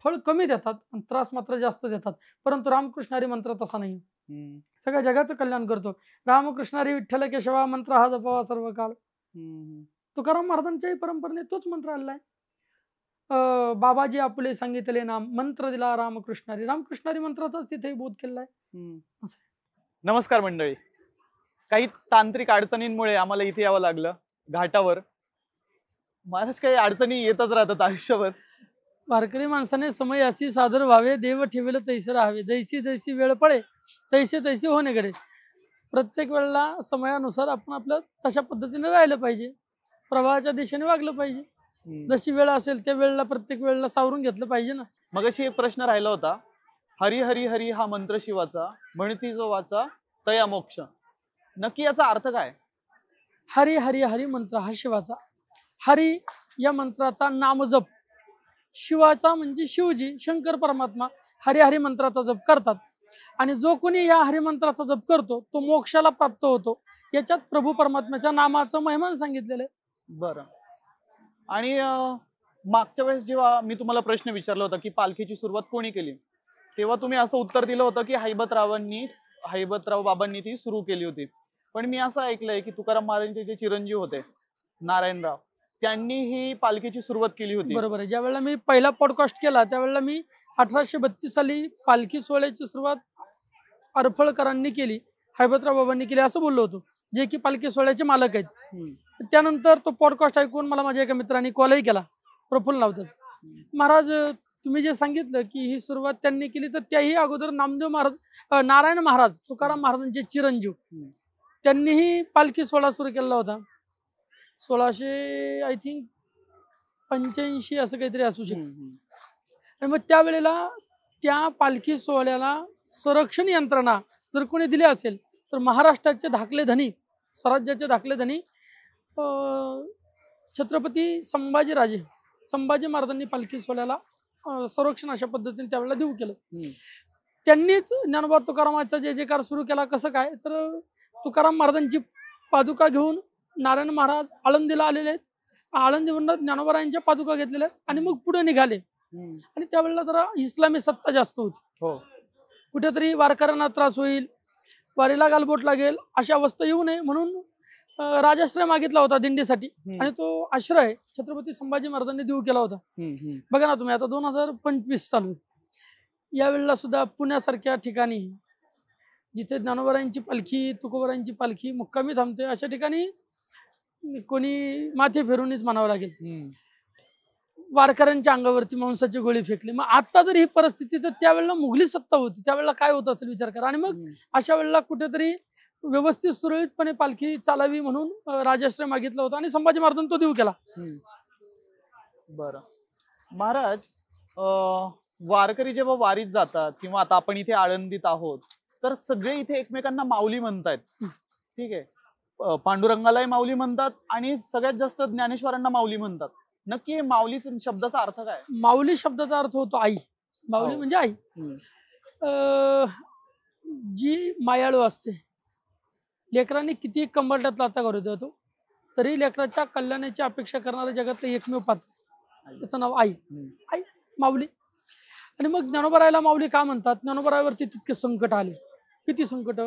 फळ कमी देतात आणि त्रास मात्र जास्त देतात, परंतु रामकृष्ण हरी मंत्र तसा नाही. हम्म. सगळ्या जगाचं कल्याण करतो. रामकृष्णारी विठ्ठल केशवा मंत्र हा जपावा सर्व काळ. हम्म. तुकाराम महाराजांच्याही परंपरेने तोच मंत्र आलेला आहे. बाबाजी आपुले सांगितले नाम मंत्र दिला रामकृष्णारी. रामकृष्णारी मंत्राचाच तिथेही बोध केलेला आहे. हम्म. असं. नमस्कार मंडळी. काही तांत्रिक अडचणींमुळे आम्हाला इथे यावं लागलं घाटावर. महाराज काही अडचणी येतच राहतात आयुष्यावर. वारकरी माणसाने समय अशी सादर व्हावे, देव ठेवेल तैसे राहावे, जैसी जैसी वेळ पळे तैसे तैसे होणे घडे. प्रत्येक वेळेला समयानुसार आपण आपलं तशा पद्धतीने राहिलं पाहिजे, प्रवाहाच्या दिशेने वागलं पाहिजे. जशी वेळ असेल त्या वेळेला प्रत्येक वेळेला सावरून घेतलं पाहिजे ना. मगाशी एक प्रश्न राहिला होता, हरी हरी हरी हा मंत्र शिवाचा, म्हणती जो वाचा तया मोक्ष. नक्की याचा अर्थ काय? हरी हरी हरी मंत्र हा शिवाचा. हरी या मंत्राचा नामजप, शिवाचा म्हणजे शिवजी शंकर परमात्मा हरी हरी मंत्राचा जप करतात. आणि जो कोणी या हरिमंत्राचा जप करतो तो मोक्षाला प्राप्त होतो. याच्यात प्रभू परमात्म्याच्या नामाचं महिमान सांगितलेलं आहे. बरं. आणि मागच्या वेळेस जेव्हा मी तुम्हाला प्रश्न विचारला होता की पालखीची सुरुवात कोणी केली, तेव्हा तुम्ही असं उत्तर दिलं होतं की हैबतराव बाबांनी ती सुरू केली होती. पण मी असं ऐकलंय की तुकाराम महाराजांचे जे चिरंजीव होते नारायणराव, त्यांनी ही पालखीची सुरुवात केली होती. बरोबर आहे. ज्यावेळेला मी पहिला पॉडकास्ट केला त्यावेळेला मी 1832 साली पालखी सोहळ्याची सुरुवात अरफळकरांनी केली, हैबतराव बाबांनी केली असं बोललो होतो, जे की पालखी सोहळ्याचे मालक आहेत. त्यानंतर तो पॉडकास्ट ऐकून मला माझ्या एका मित्राने कॉलही केला, प्रफुल्ल नाव त्याचं. महाराज तुम्ही जे सांगितलं की ही सुरुवात त्यांनी केली, तर त्याही अगोदर नामदेव महाराज नारायण महाराज तुकाराम महाराजांचे चिरंजीव त्यांनीही पालखी सोहळा सुरू केलेला होता. 1600 आय थिंक 85 असं काहीतरी असू शकतं. आणि मग त्यावेळेला त्या पालखी सोहळ्याला संरक्षण यंत्रणा जर कोणी दिली असेल तर महाराष्ट्राचे धाकले धनी, स्वराज्याचे धाकले धनी छत्रपती संभाजी महाराजांनी पालखी सोहळ्याला संरक्षण अशा पद्धतीने त्यावेळेला देऊ केलं. त्यांनीच ज्ञानोबा तुकारामाचा जे जयकार सुरू केला. कसं काय तर तुकाराम महाराजांची पादुका घेऊन नारायण महाराज आळंदीला आलेले आहेत. आळंदीवरून ज्ञानोबारायांच्या पादुका घेतलेल्या आहेत आणि मग पुढे निघाले. आणि त्यावेळेला जरा इस्लामी सत्ता जास्त होती. कुठेतरी वारकऱ्यांना त्रास होईल, वारीला गालबोट लागेल अशी अवस्था येऊ नये म्हणून राजाश्रय मागितला होता दिंडीसाठी. आणि तो आश्रय छत्रपती संभाजी महाराजांनी देऊ केला होता. बघा ना तुम्ही, आता 2025 चालू आहे. यावेळेला सुद्धा पुण्यासारख्या ठिकाणी जिथे ज्ञानोबारायांची पालखी तुकोबारायांची पालखी मुक्कामी थांबते अशा ठिकाणी कोणी माथे फिरूनच म्हणावं लागेल, वारकऱ्यांच्या अंगावरती मांसाची गोळी फेकली. मग आता जर ही परिस्थिती, तर त्यावेळेला मुघली सत्ता होती, त्यावेळेला काय होत असेल विचार करा. आणि मग अशा वेळेला कुठेतरी व्यवस्थित सुरळीतपणे पालखी चालावी म्हणून राजाश्रय मागितला होता आणि संभाजी महाराजांनी तो देऊ केला. बरं महाराज, वारकरी जेव्हा वारीत जातात किंवा आता आपण इथे आळंदीत आहोत तर सगळे इथे एकमेकांना माऊली म्हणतायत. ठीक आहे, पांडुरंगालाही माऊली म्हणतात आणि सगळ्यात जास्त ज्ञानेश्वरांना माऊली म्हणतात. नक्की माऊली शब्दाचा अर्थ काय? माऊली शब्दाचा अर्थ होतो आई. माऊली म्हणजे आई. जी मायाळू असते. लेकरांनी किती कंबरट्यात लाथा करू देतो तरी लेकराच्या कल्याणाची अपेक्षा करणारे जगातले एकमेव पात्र, त्याचं नाव आई. आई माऊली. आणि मग ज्ञानोबारायला माऊली का म्हणतात? ज्ञानोबारायावरती तितके संकट आले. किती संकट.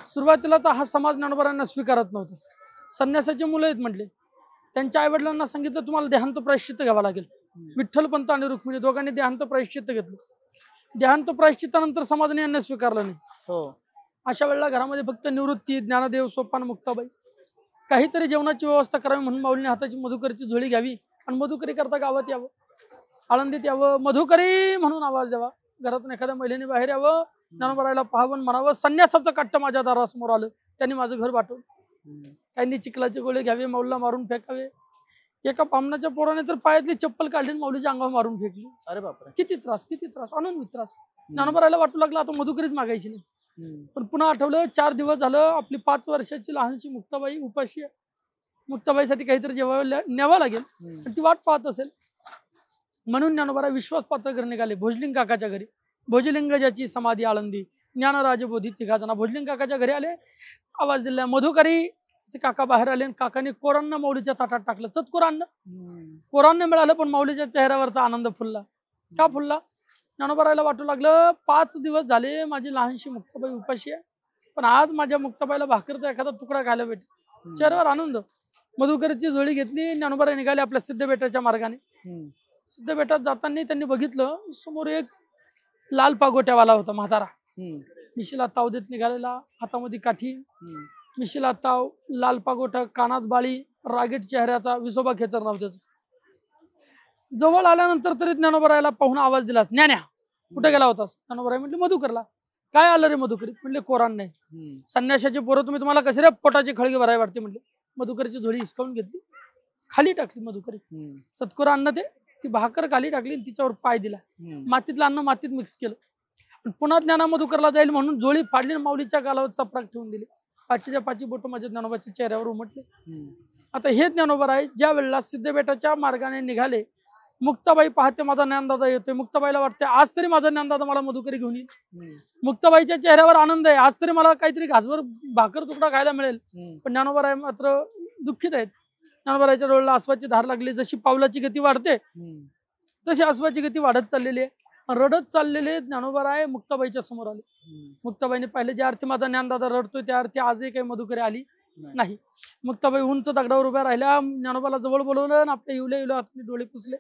सुरुवातीला तर हा समाज ज्ञानोबारायांना स्वीकारत नव्हता. संन्यासाचे मुलं आहेत म्हटले. त्यांच्या आईवडिलांना सांगितलं तुम्हाला देहांत प्रायश्चित्त घ्यावं लागेल. विठ्ठलपंत आणि रुक्मिणी दोघांनी देहांत प्रायश्चित्त घेतलं. देहांत प्रायश्चित्तानंतर समाजाने यांना स्वीकारलं नाही. अशा वेळेला घरामध्ये फक्त निवृत्ती, ज्ञानदेव, सोपान, मुक्ताबाई काहीतरी जेवणाची व्यवस्था करावी म्हणून माऊलीने हाताची मधुकरीची झोळी घ्यावी आणि मधुकरी करता गावात यावं, आळंदीत यावं, मधुकरी म्हणून आवाज द्यावा. घरातून एखाद्या महिलेने बाहेर यावं, ज्ञानोबारायला पाहावं, म्हणावं संन्यासाचं कट्ट माझ्या दारासमोर आलं, त्यांनी माझं घर वाटवलं. काहींनी चिखलाचे गोळे घ्यावे, माऊलीला मारून फेकावे. एका बामणाच्या पोराने तर पायातली चप्पल काढली माऊलीच्या अंगावर मारून फेकली. अरे बापरे, किती त्रास, किती त्रास, अनंत त्रास. ज्ञानोबारायला वाटू लागला आता मधुकरीच मागायची नाही. पण पुन्हा आठवलं 4 दिवस झालं आपली 5 वर्षाची लहानशी मुक्ताबाई उपाशी आहे. मुक्ताबाईसाठी काहीतरी जेवायला न्यावं लागेल आणि ती वाट पाहत असेल म्हणून ज्ञानोबाराय विश्वास पात्र घरी निघाले. भोजलिंग काकाच्या घरी. भोजलिंग ज्याची समाधी आळंदी, ज्ञानराज बोधी तिघाजना भोजलिंग काकाच्या घरी आले. आवाज दिला मधुकरी. काका बाहेर आले आणि काकाने कोरांना माऊलीच्या ताटात टाकलं. चतकोर अन्न. कोरांना मिळालं पण माऊलीच्या चेहऱ्यावरचा आनंद फुलला. का फुलला? ज्ञानोबारायला वाटू लागलं 5 दिवस झाले माझी लहानशी मुक्ताबाई उपाशी आहे, पण आज माझ्या मुक्ताबाईला भाकरचा एखादा तुकडा खायला भेटेल. चेहऱ्यावर आनंद. मधुकरची झोळी घेतली, ज्ञानोबाराय निघाले आपल्या सिद्धबेटाच्या मार्गाने. सिद्धबेटात जाताना त्यांनी बघितलं समोर एक लाल पागोट्यावाला होता म्हातारा. मिशीला ताव देत निघालेला, हातामध्ये काठी, मिशीला ताव, लाल पागोटा, कानात बाळी, रागीट चेहऱ्याचा, विसोबा खेचर नाव त्याचं. जवळ आल्यानंतर तरी ज्ञानोबारायला पाहून आवाज दिला, ज्ञान्या कुठे गेला होतास? ज्ञानोबाराय म्हटले मधुकरला. काय आलं रे मधुकरी? म्हणले कोरान नाही. संन्याशाची पोरं तुम्ही तुम्हाला कसे रे पोटाची खळगी भराय वाटते म्हणले. मधुकरीची झोळी हिसकावून घेतली, खाली टाकली मधुकरी. सतकोर अन्न ते ती भाकर खाली टाकली, तिच्यावर पाय दिला, मातीतलं अन्न मातीत मिक्स केलं. पुन्हा ज्ञाना मधुकरला जाईल म्हणून झोळी फाडली, माऊलीच्या गालावर चपराक ठेवून दिली. पाचीच्या पाची बोट माझ्या ज्ञानोबाच्या चेहऱ्यावर उमटले. आता हे ज्ञानोबाराय ज्या वेळेला सिद्धबेटाच्या मार्गाने निघाले, मुक्ताबाई पाहते माझा ज्ञानदादा येतोय. मुक्ताबाईला वाटते आज तरी माझा ज्ञानदादा मला मधुकरी घेऊन येईल. मुक्ताबाईच्या चेहऱ्यावर आनंद आहे, आज तरी मला काहीतरी घासभर भाकर तुकडा खायला मिळेल. पण ज्ञानोबाराय मात्र दुःखित आहेत. ज्ञानोबारायच्या डोळ्याला आसवाची धार लागली. जशी पावलाची गती वाढते तशी आसवाची गती वाढत चाललेली आहे. रडत चाललेले ज्ञानोबाराय मुक्ताबाईच्या समोर आले. मुक्ताबाईने पाहिले ज्या अर्थी माझा ज्ञानदादा रडतोय त्या अर्थी आजही काही मधुकरी आली नाही. मुक्ताबाई उंच दगडावर उभ्या राहिल्या, ज्ञानोबाला जवळ बोलवलं आणि आपल्या इवल्या हाताने डोळे पुसले.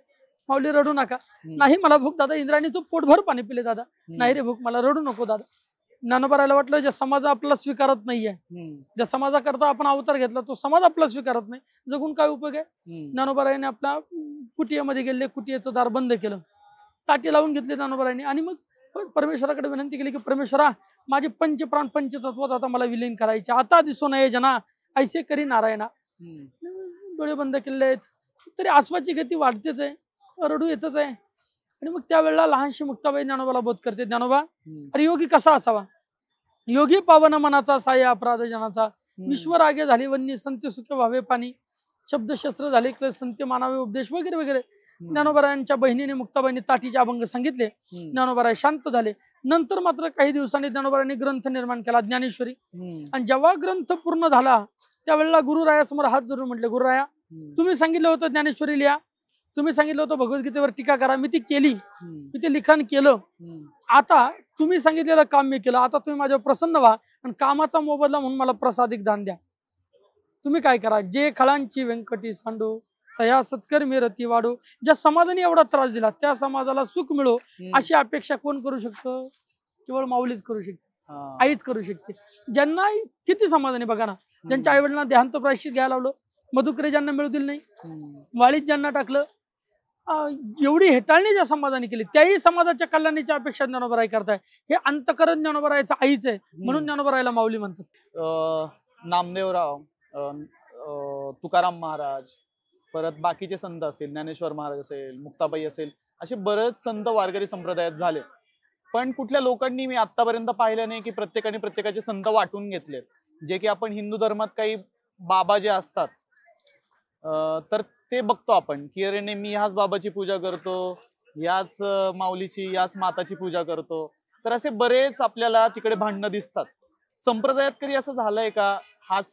माऊली रडू नका. नाही मला भूक दादा, इंद्राणीचं पोटभर पाणी पिले दादा. नाही रे भूक, मला रडू नको दादा. ज्ञानोबारायला वाटलं ज्या समाज आपला स्वीकारत नाहीये, ज्या समाजाकरता आपण अवतार घेतला तो समाज आपला स्वीकारत नाही, जगून काय उपयोग आहे. ज्ञानोबारायने आपल्या कुटियामध्ये गेले, कुटियाचं दार बंद केलं, ताटी लावून घेतले ज्ञानोबारायने आणि मग परमेश्वराकडे विनंती केली की परमेश्वरा माझे पंचप्राण पंचतत्वात आता मला विलीन करायचे, आता दिसू नये जना ऐसे करी नारायणा. डोळे बंद केले आहेत तरी आसवाची गती वाढतेच आहे, रडू येतच आहे. आणि मग त्यावेळेला लहानशी मुक्ताबाई ज्ञानोबाला बोध करते, ज्ञानोबा अरे योगी कसा असावा? योगी पावन मनाचा साय अपराध जनाचा, विश्वरागे झाली वन्नी संत सुखे व्हावे पाणी, शब्दशस्त्र झाले संत मानावे उपदेश वगैरे वगैरे. ज्ञानोबारायांच्या बहिणीने मुक्ताबाईंनी ताटीचे अभंग सांगितले. ज्ञानोबाराय शांत झाले. नंतर मात्र काही दिवसांनी ज्ञानोबारायांनी ग्रंथ निर्माण केला ज्ञानेश्वरी. आणि जेव्हा ग्रंथ पूर्ण झाला त्यावेळेला गुरुरायासमोर हात जोडून म्हटले, गुरुराया तुम्ही सांगितलं होतं ज्ञानेश्वरी लिहा, तुम्ही सांगितलं होतं भगवद्गीतेवर टीका करा, मी ती केली, मी ते लिखाण केलं. आता तुम्ही सांगितलेलं काम मी केलं, आता तुम्ही माझ्यावर प्रसन्न व्हा आणि कामाचा मोबदला म्हणून मला प्रसादिक दान द्या. तुम्ही काय करा, जे खळांची व्यंकटी सांडू तया सत्कर्मी रती वाढो. ज्या समाजाने एवढा त्रास दिला त्या समाजाला सुख मिळो अशी अपेक्षा कोण करू शकतं? केवळ माऊलीच करू शकते, आईच करू शकते. ज्यांना किती समाजाने बघा ना, ज्यांच्या आई वडिलांना देहांत प्रायश्चित घ्यायला लावलं, मधुकरी ज्यांना मिळू दिलं नाही, वाळीत ज्यांना टाकलं, एवढी हेटाळणी ज्या समाजाने केली त्याही समाजाच्या कल्याणाची अपेक्षा ज्ञानोबाराय करताय. हे अंतकरण ज्ञानोबारायचं आईच आहे, म्हणून ज्ञानोबारायला माऊली म्हणतात. नामदेवराव, तुकाराम महाराज, परत बाकीचे संत असतील, ज्ञानेश्वर महाराज असेल, मुक्ताबाई असेल, असे बरेच संत वारकरी संप्रदायात झाले. पण कुठल्या लोकांनी मी आतापर्यंत पाहिलं नाही की प्रत्येकाने प्रत्येकाचे संत वाटून घेतलेत. जे की आपण हिंदू धर्मात काही बाबा जे असतात तर ते बघतो आपण की अरे नाही मी ह्याच बाबाची पूजा करतो, याच माऊलीची, याच माताची पूजा करतो. तर असे बरेच आपल्याला तिकडे भांडणं दिसतात. संप्रदायात कधी असं झालंय का हाच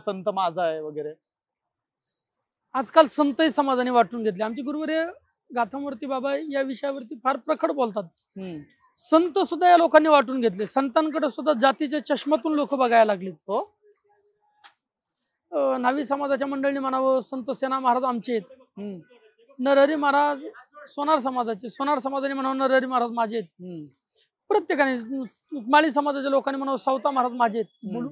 संत माझा आहे वगैरे? आजकाल संतही समाजाने वाटून घेतले. आमचे गुरुवर्य गाथामूर्ती बाबा या विषयावरती फार प्रखड बोलतात. संत सुद्धा या लोकांनी वाटून घेतले. संतांकडे सुद्धा जातीच्या चष्मातून लोक बघायला लागलेत. हो, न्हावी समाजाच्या मंडळीने म्हणावं, संत सेना महाराज आमचे आहेत, नरहरी महाराज सोनार समाजाचे, सोनार समाजाने म्हणावं नरहरी महाराज माझे आहेत, प्रत्येकाने माळी समाजाच्या लोकांनी म्हणावं सावता महाराज माझे आहेत. बोलू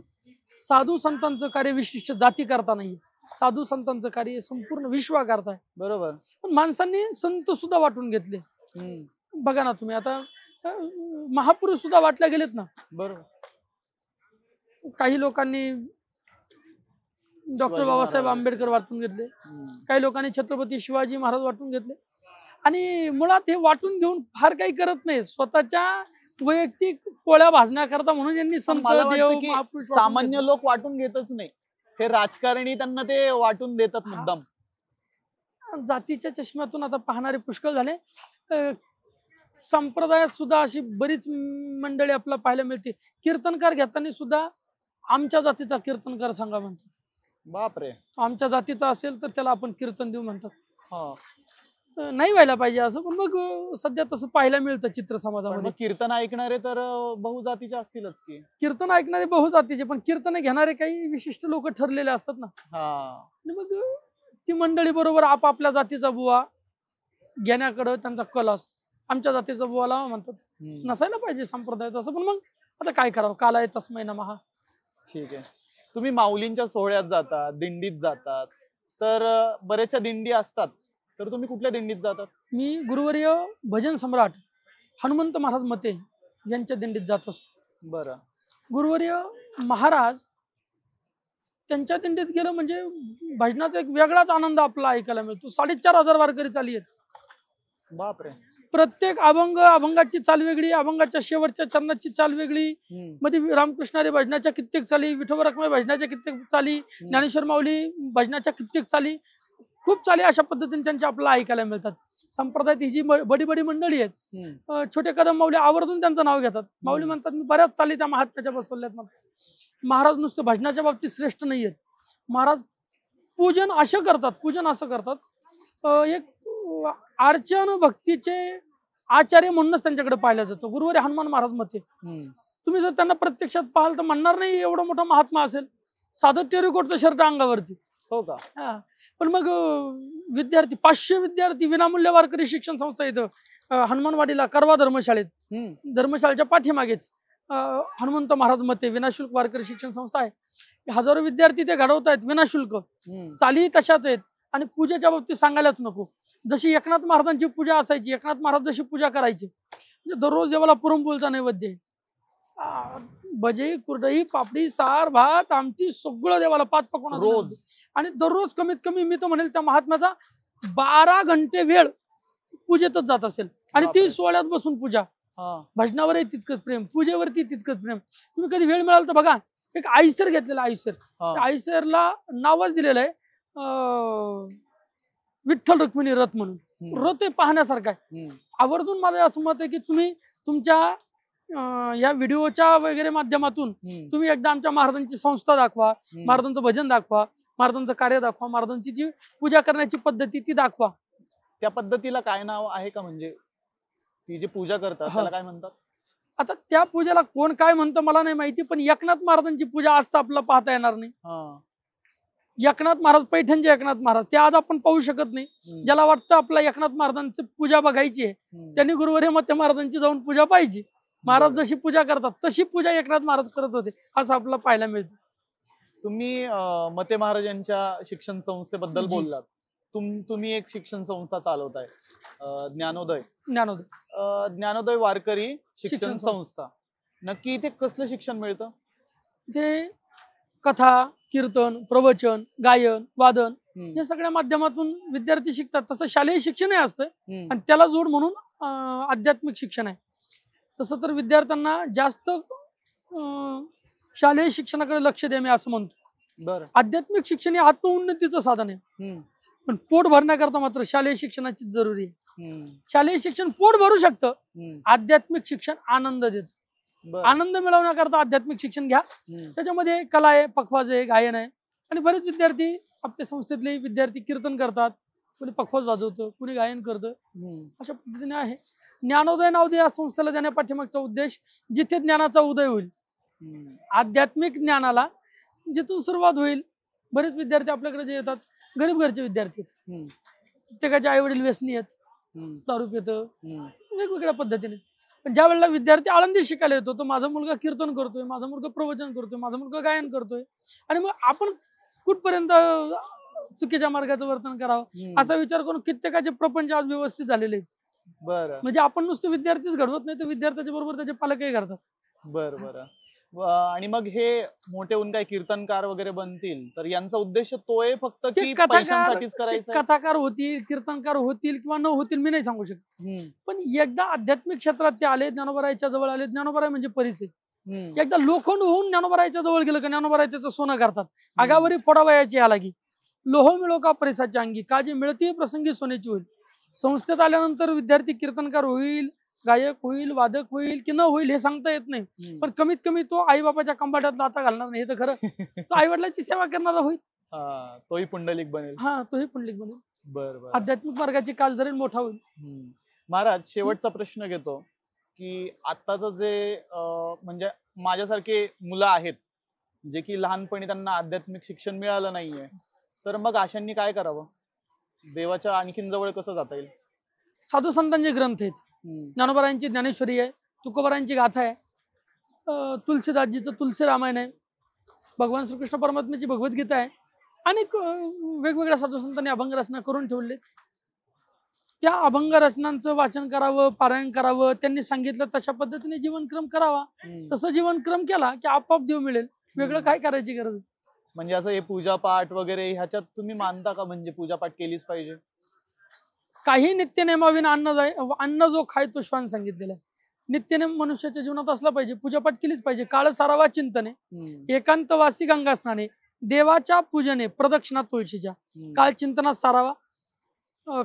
साधू संतांचं कार्य विशिष्ट जाती करता नाही, साधू संतांचं कार्य संपूर्ण विश्व करताय. बरोबर. पण माणसांनी संत सुद्धा वाटून घेतले. बघा ना तुम्ही, आता महापुरुष सुद्धा वाटल्या गेलेत ना. बरोबर. काही लोकांनी डॉक्टर बाबासाहेब आंबेडकर वाटून घेतले, काही लोकांनी छत्रपती शिवाजी महाराज वाटून घेतले. आणि मुळात हे वाटून घेऊन फार काही करत नाही, स्वतःच्या वैयक्तिक पोळ्या भाजण्याकरता म्हणून यांनी संत देव महापुरुष सामान्य लोक वाटून घेतच नाही, हे राजकारणी त्यांना ते वाटून देतात मुद्दाम. जातीच्या चष्म्यातून आता पाहणारे पुष्कळ झाले. संप्रदायात सुद्धा अशी बरीच मंडळी आपल्याला पाहायला मिळते. कीर्तनकार घेताना सुद्धा आमच्या जातीचा कीर्तनकार सांगा म्हणतात. बापरे. आमच्या जातीचा असेल तर त्याला आपण कीर्तन देऊ म्हणतात. नाही व्हायला पाहिजे असं, पण मग सध्या तसं पाहायला मिळतं चित्र पण समाजामध्ये. मग कीर्तन ऐकणारे तर बहुजातीचे असतीलच की. कीर्तन ऐकणारे बहुजातीचे, पण कीर्तन घेणारे काही विशिष्ट लोक ठरलेले असतात ना. हा. आणि मग ती मंडळी बरोबर आपापल्या जातीचा बुवा घेण्याकडं त्यांचा कल असतो. आमच्या जातीचा बुवाला म्हणतात. नसायला पाहिजे संप्रदायात असं, पण मग आता काय करावं, कालाय तस्मै नमः. ठीक आहे. तुम्ही माऊलींच्या सोहळ्यात जातात, दिंडीत जातात, तर बऱ्याचशा दिंडी असतात, तर तुम्ही कुठल्या दिंडीत जातात? मी गुरुवर्य भजन सम्राट हनुमंत महाराज मते यांच्या दिंडीत जात असतो. बरं. गुरुवर्य महाराज त्यांच्या दिंडीत गेलं म्हणजे भजनाचा एक वेगळाच आनंद आपला ऐकायला मिळतो. 4500 वारकरी चाली आहेत. बापरे. प्रत्येक अभंगाची चाल वेगळी, अभंगाच्या शेवटच्या चरणाची चाल वेगळी, मध्ये रामकृष्णारी भजनाच्या कित्येक चाली, विठोबा रखुमाई भजनाच्या कित्येक चाली, ज्ञानेश्वर माऊली भजनाच्या कित्येक चाली, खूप चाली अशा पद्धतीने त्यांच्या आपल्याला ऐकायला मिळतात. संप्रदायात ही जी बडी बडी मंडळी आहेत, छोटे कदम माऊली आवर्जून त्यांचं नाव घेतात. माऊली म्हणतात मी बऱ्याच चाली त्या महात्म्याच्या बसवल्यात. महाराज नुसतं भजनाच्या बाबतीत श्रेष्ठ नाही आहेत. महाराज पूजन असं करतात, एक अर्चन भक्तीचे आचार्य म्हणूनच त्यांच्याकडे पाहिलं जातं. गुरुवारी हनुमान महाराज मते. तुम्ही जर त्यांना प्रत्यक्षात पाहाल तर म्हणणार नाही एवढं मोठा महात्मा असेल, साधं टेरिकोटचं शर्ट अंगावरती. हो का? हा. पण मग विद्यार्थी 500 विद्यार्थी विनामूल्य वारकरी शिक्षण संस्था इथं हनुमानवाडीला करवा धर्मशाळेच्या पाठीमागेच हनुमंत महाराज मते विनाशुल्क वारकरी शिक्षण संस्था आहे. हजारो विद्यार्थी ते घडवत आहेत विनाशुल्क. चाली तशाच आहेत. आणि पूजेच्या बाबतीत सांगायलाच नको. जशी एकनाथ महाराजांची पूजा असायची, एकनाथ महाराज जशी पूजा करायची, म्हणजे दररोज देवाला पुरणपोळीचा नैवेद्य, भजे, कुरडई, पापडी, सार, भात, आमटी सगळं देवाला 5 पकवान रोज. आणि दररोज कमीत कमी मी तर म्हणेल त्या महात्म्याचा 12 घंटे वेळ पूजेतच जात असेल. आणि ती सोहळ्यात बसून पूजा. भजनावरही तितकंच प्रेम, पूजेवरती तितकंच प्रेम. तुम्ही कधी वेळ मिळाल तर बघा, एक आईसर घेतलेला, आईसरला नावच दिलेलं आहे विठ्ठल रुक्मिणी रथ म्हणून. रथ पाहण्यासारखा आहे. आवर्जून मला असं मत आहे की तुम्ही तुमच्या या व्हिडिओच्या वगैरे माध्यमातून तुम्ही एकदा आमच्या महाराजांची संस्था दाखवा, महाराजांचं भजन दाखवा, महाराजांचं कार्य दाखवा, महाराजांची जी पूजा करण्याची पद्धती ती दाखवा. त्या पद्धतीला काय नाव आहे का? म्हणजे ती जी पूजा करतात त्याला काय म्हणतात? आता त्या पूजेला कोण काय म्हणतं मला नाही माहिती, पण एकनाथ महाराजांची पूजा आज तर आपल्याला पाहता येणार नाही. एकनाथ महाराज, पैठणचे एकनाथ महाराज, ते आज आपण पाहू शकत नाही. ज्याला वाटतं आपला एकनाथ महाराजांची पूजा बघायची आहे त्यांनी गुरुवारी मते महाराजांची जाऊन पूजा पाहिजे. महाराज जशी पूजा करतात तशी पूजा एकनाथ महाराज करत होते असं आपल्याला पाहायला मिळतं. तुम्ही मते महाराजांच्या शिक्षण संस्थेबद्दल बोललात. तुम्ही एक शिक्षण संस्था चालवताय, ज्ञानोदय वारकरी शिक्षण संस्था. नक्की इथे कसलं शिक्षण मिळतं? जे कथा, कीर्तन, प्रवचन, गायन, वादन या सगळ्या माध्यमातून विद्यार्थी शिकतात. तसं शालेय शिक्षणही असतं आणि त्याला जोड म्हणून आध्यात्मिक शिक्षण आहे. तसं तर विद्यार्थ्यांना जास्त शालेय शिक्षणाकडे लक्ष द्या मी असं म्हणतो. आध्यात्मिक शिक्षण हे आत्मउन्नतीचं साधन आहे, पण पोट भरण्याकरता मात्र शालेय शिक्षणाची जरुरी आहे. शालेय शिक्षण पोट भरू शकतं, आध्यात्मिक शिक्षण आनंद देतं. आनंद मिळवण्याकरता आध्यात्मिक शिक्षण घ्या. त्याच्यामध्ये कला आहे, पखवाज आहे, गायन आहे. आणि बरेच विद्यार्थी आपल्या संस्थेतले विद्यार्थी कीर्तन करतात, कोणी पखवाज वाजवतं, कोणी गायन करतं, अशा पद्धतीने आहे. ज्ञानोदय नाव दे या संस्थेला देण्यापाठीमागचा उद्देश जिथे ज्ञानाचा उदय होईल, आध्यात्मिक ज्ञानाला जिथून सुरुवात होईल. बरेच विद्यार्थी आपल्याकडे जे येतात गरीब घरचे विद्यार्थी आहेत, प्रत्येकाचे आई वडील व्यसनी आहेत, दारू पितं, वेगवेगळ्या पद्धतीने. पण ज्या वेळेला विद्यार्थी आळंदीत शिकायला येतो तो माझा मुलगा कीर्तन करतोय, माझा मुलगा प्रवचन करतोय, माझा मुलगा गायन करतोय, आणि मग आपण कुठपर्यंत चुकीच्या मार्गाचं वर्तन करावं असा विचार करून कित्येकाचे प्रपंच आज व्यवस्थित झालेले आहेत. म्हणजे आपण नुसतं विद्यार्थीच घडवत नाही तर विद्यार्थ्याच्या बरोबर त्याचे पालकही करतात. बरं. आणि मग हे मोठे होऊन काय कीर्तनकार वगैरे बनतील तर यांचा उद्देश तो आहे फक्त की पैशांसाठीच करायचं? कथाकार होतील, कीर्तनकार होतील किंवा न होतील मी नाही सांगू शकत, पण एकदा आध्यात्मिक क्षेत्रात ते आले, ज्ञानोबारायच्या जवळ आले. ज्ञानोबाराय म्हणजे परिचय. एकदा लोखंड होऊन ज्ञानोबारायच्या जवळ गेलं का ज्ञानोबाराय त्याचं सोनं करतात. आगावरी फोडावयाची या लागी लोह मिळो का परिसाच्या अंगी, का जे मिळती प्रसंगी सोन्याची होईल. संस्थेत आल्यानंतर विद्यार्थी कीर्तनकार होईल, गायक होईल, वादक होईल की न होईल हे सांगता येत नाही, पण कमीत कमी तो आई बाबाच्या कंबाट्यात लाथा घालणार नाही हे तर खरं. तो आई वडिलांची सेवा करणारा होईल, तोही पुंडलिक बनेल. तोही पुंडलिक बनेल. बर बर. आध्यात्मिक मार्गाची कास धरेल मोठा होईल. महाराज, शेवटचा प्रश्न घेतो की आत्ताचं जे म्हणजे माझ्यासारखे मुलं आहेत जे की लहानपणी त्यांना आध्यात्मिक शिक्षण मिळालं नाहीये, तर मग अशांनी काय करावं? देवाच्या आणखीन जवळ कसं जाता येईल? साधू संतांचे ग्रंथ आहेत. ज्ञानोबारायांची ज्ञानेश्वरी आहे, तुकोबारायांची गाथा आहे, तुलसीदासजीचं तुलसी रामायण आहे, भगवान श्रीकृष्ण परमात्म्याची भगवद्गीता आहे. अनेक वेगवेगळ्या साधू संतांनी अभंग रचना करून ठेवले. त्या अभंग रचनांचं वाचन करावं, पारायण करावं, त्यांनी सांगितलं तशा पद्धतीने जीवनक्रम करावा. तसं जीवनक्रम केला की आपोआप देव मिळेल. वेगळं काय करायची गरज? म्हणजे असं हे पूजापाठ वगैरे ह्याच्यात तुम्ही मानता का? म्हणजे पूजापाठ केलीच पाहिजे? काही नित्यनेमाविन अन्न जो खाय तो श्वान सांगितलेलं आहे. नित्यनेम मनुष्याच्या जीवनात असला पाहिजे. पूजापाठ केलीच पाहिजे. काळ सारावा चिंतने, एकांतवासी गंगा स्नाने, देवाच्या पूजने प्रदक्षिणा तुळशीच्या. काळ चिंतनात सारावा,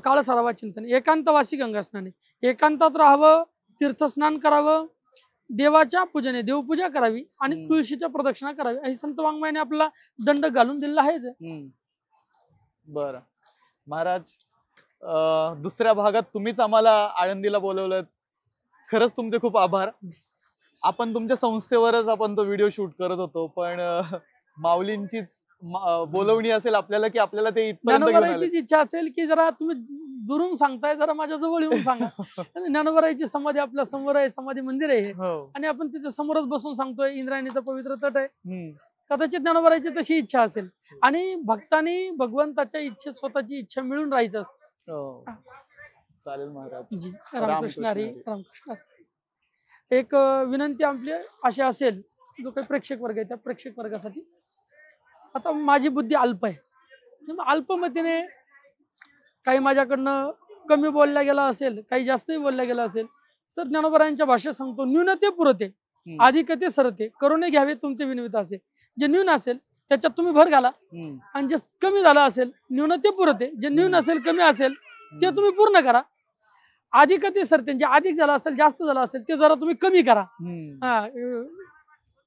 काळ सारावा चिंतने, एकांतवासी गंगा स्नाने, एकांतात राहावं, तीर्थस्नान करावं, देवाच्या पूजने देवपूजा करावी आणि तुळशीच्या प्रदक्षिणा करावी. हे संत वाङ्मयाने आपल्याला दंड घालून दिलेला आहेच. बरं महाराज, दुसऱ्या भागात तुम्हीच आम्हाला आळंदीला बोलवलं, खरंच तुमचे खूप आभार. आपण तुमच्या संस्थेवरच आपण तो व्हिडिओ शूट करत होतो, पण माऊलींचीच बोलवणी असेल आपल्याला की आपल्याला ते इथपर्यंत घेऊन आले. ज्ञानोबारायचीच इच्छा असेल की जरा तुम्ही दुरून सांगताय, जरा माझ्या जवळ येऊन सांगा. ज्ञानोबारायची समाधी आपल्या समोर आहे, समाधी मंदिर आहे आणि आपण तिच्या समोरच बसून सांगतोय. इंद्रायणीचा पवित्र तट आहे. कदाचित ज्ञानोबारायची तशी इच्छा असेल आणि भक्तांनी भगवंताच्या इच्छे स्वतःची इच्छा मिळून राहायचं असतं. चालेल महाराज. जी, रामकृष्ण हरी, रामकृष्ण हरी. एक विनंती आपली अशी असेल, जो काही प्रेक्षक वर्ग आहे त्या प्रेक्षक वर्गासाठी, आता माझी बुद्धी अल्प आहे, अल्पमतीने काही माझ्याकडनं कमी बोलल्या गेला असेल, काही जास्तही बोलल्या गेला असेल, तर ज्ञानोबारायांच्या भाषेत सांगतो, न्यूनते पुरते अधिकते सरते, करुणे घ्यावे तुमचे विनविता असे. जे न्यून असेल त्याच्यात तुम्ही भर घाला आणि जे कमी झालं असेल, न्यूनते पुरते, जे न्यून असेल कमी असेल ते तुम्ही पूर्ण करा. अधिकते सरते, जे अधिक झालं असेल जास्त झालं असेल ते जरा तुम्ही कमी करा.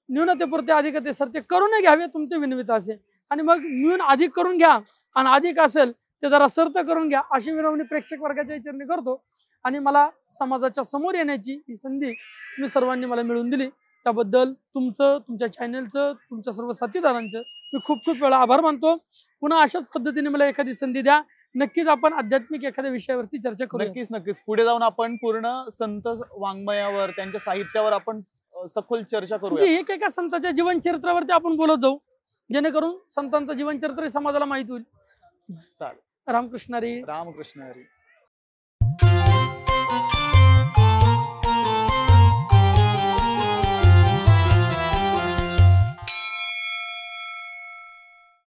न्यूनते पुरते अधिकते सरते, करुणे घ्यावे तुमचे विनविता असे. आणि मग न्यून अधिक करून घ्या आणि अधिक असेल ते जरा सर्त करून घ्या, अशी विनवणी प्रेक्षक वर्गाच्या विचारणी करतो. आणि मला समाजाच्या समोर येण्याची ही संधी मी सर्वांनी मला मिळवून दिली, त्याबद्दल तुमचं, तुमच्या चॅनलचं, तुमच्या सर्व साथीदारांचं मी खूप खूप वेळा आभार मानतो. पुन्हा अशाच पद्धतीने मला एखादी संधी द्या. नक्कीच आपण आध्यात्मिक एखाद्या विषयावरती चर्चा करू. नक्कीच नक्कीच. पुढे जाऊन आपण पूर्ण संत वाङ्मयावर, त्यांच्या साहित्यावर आपण सखोल चर्चा करू. एकेका संतांच्या जीवनचरित्रावरती आपण बोलत जाऊ, जेणेकरून संतांचं जीवनचरित्र समाजाला माहिती होईल. चालेल. रामकृष्ण हरी. रामकृष्ण हरी.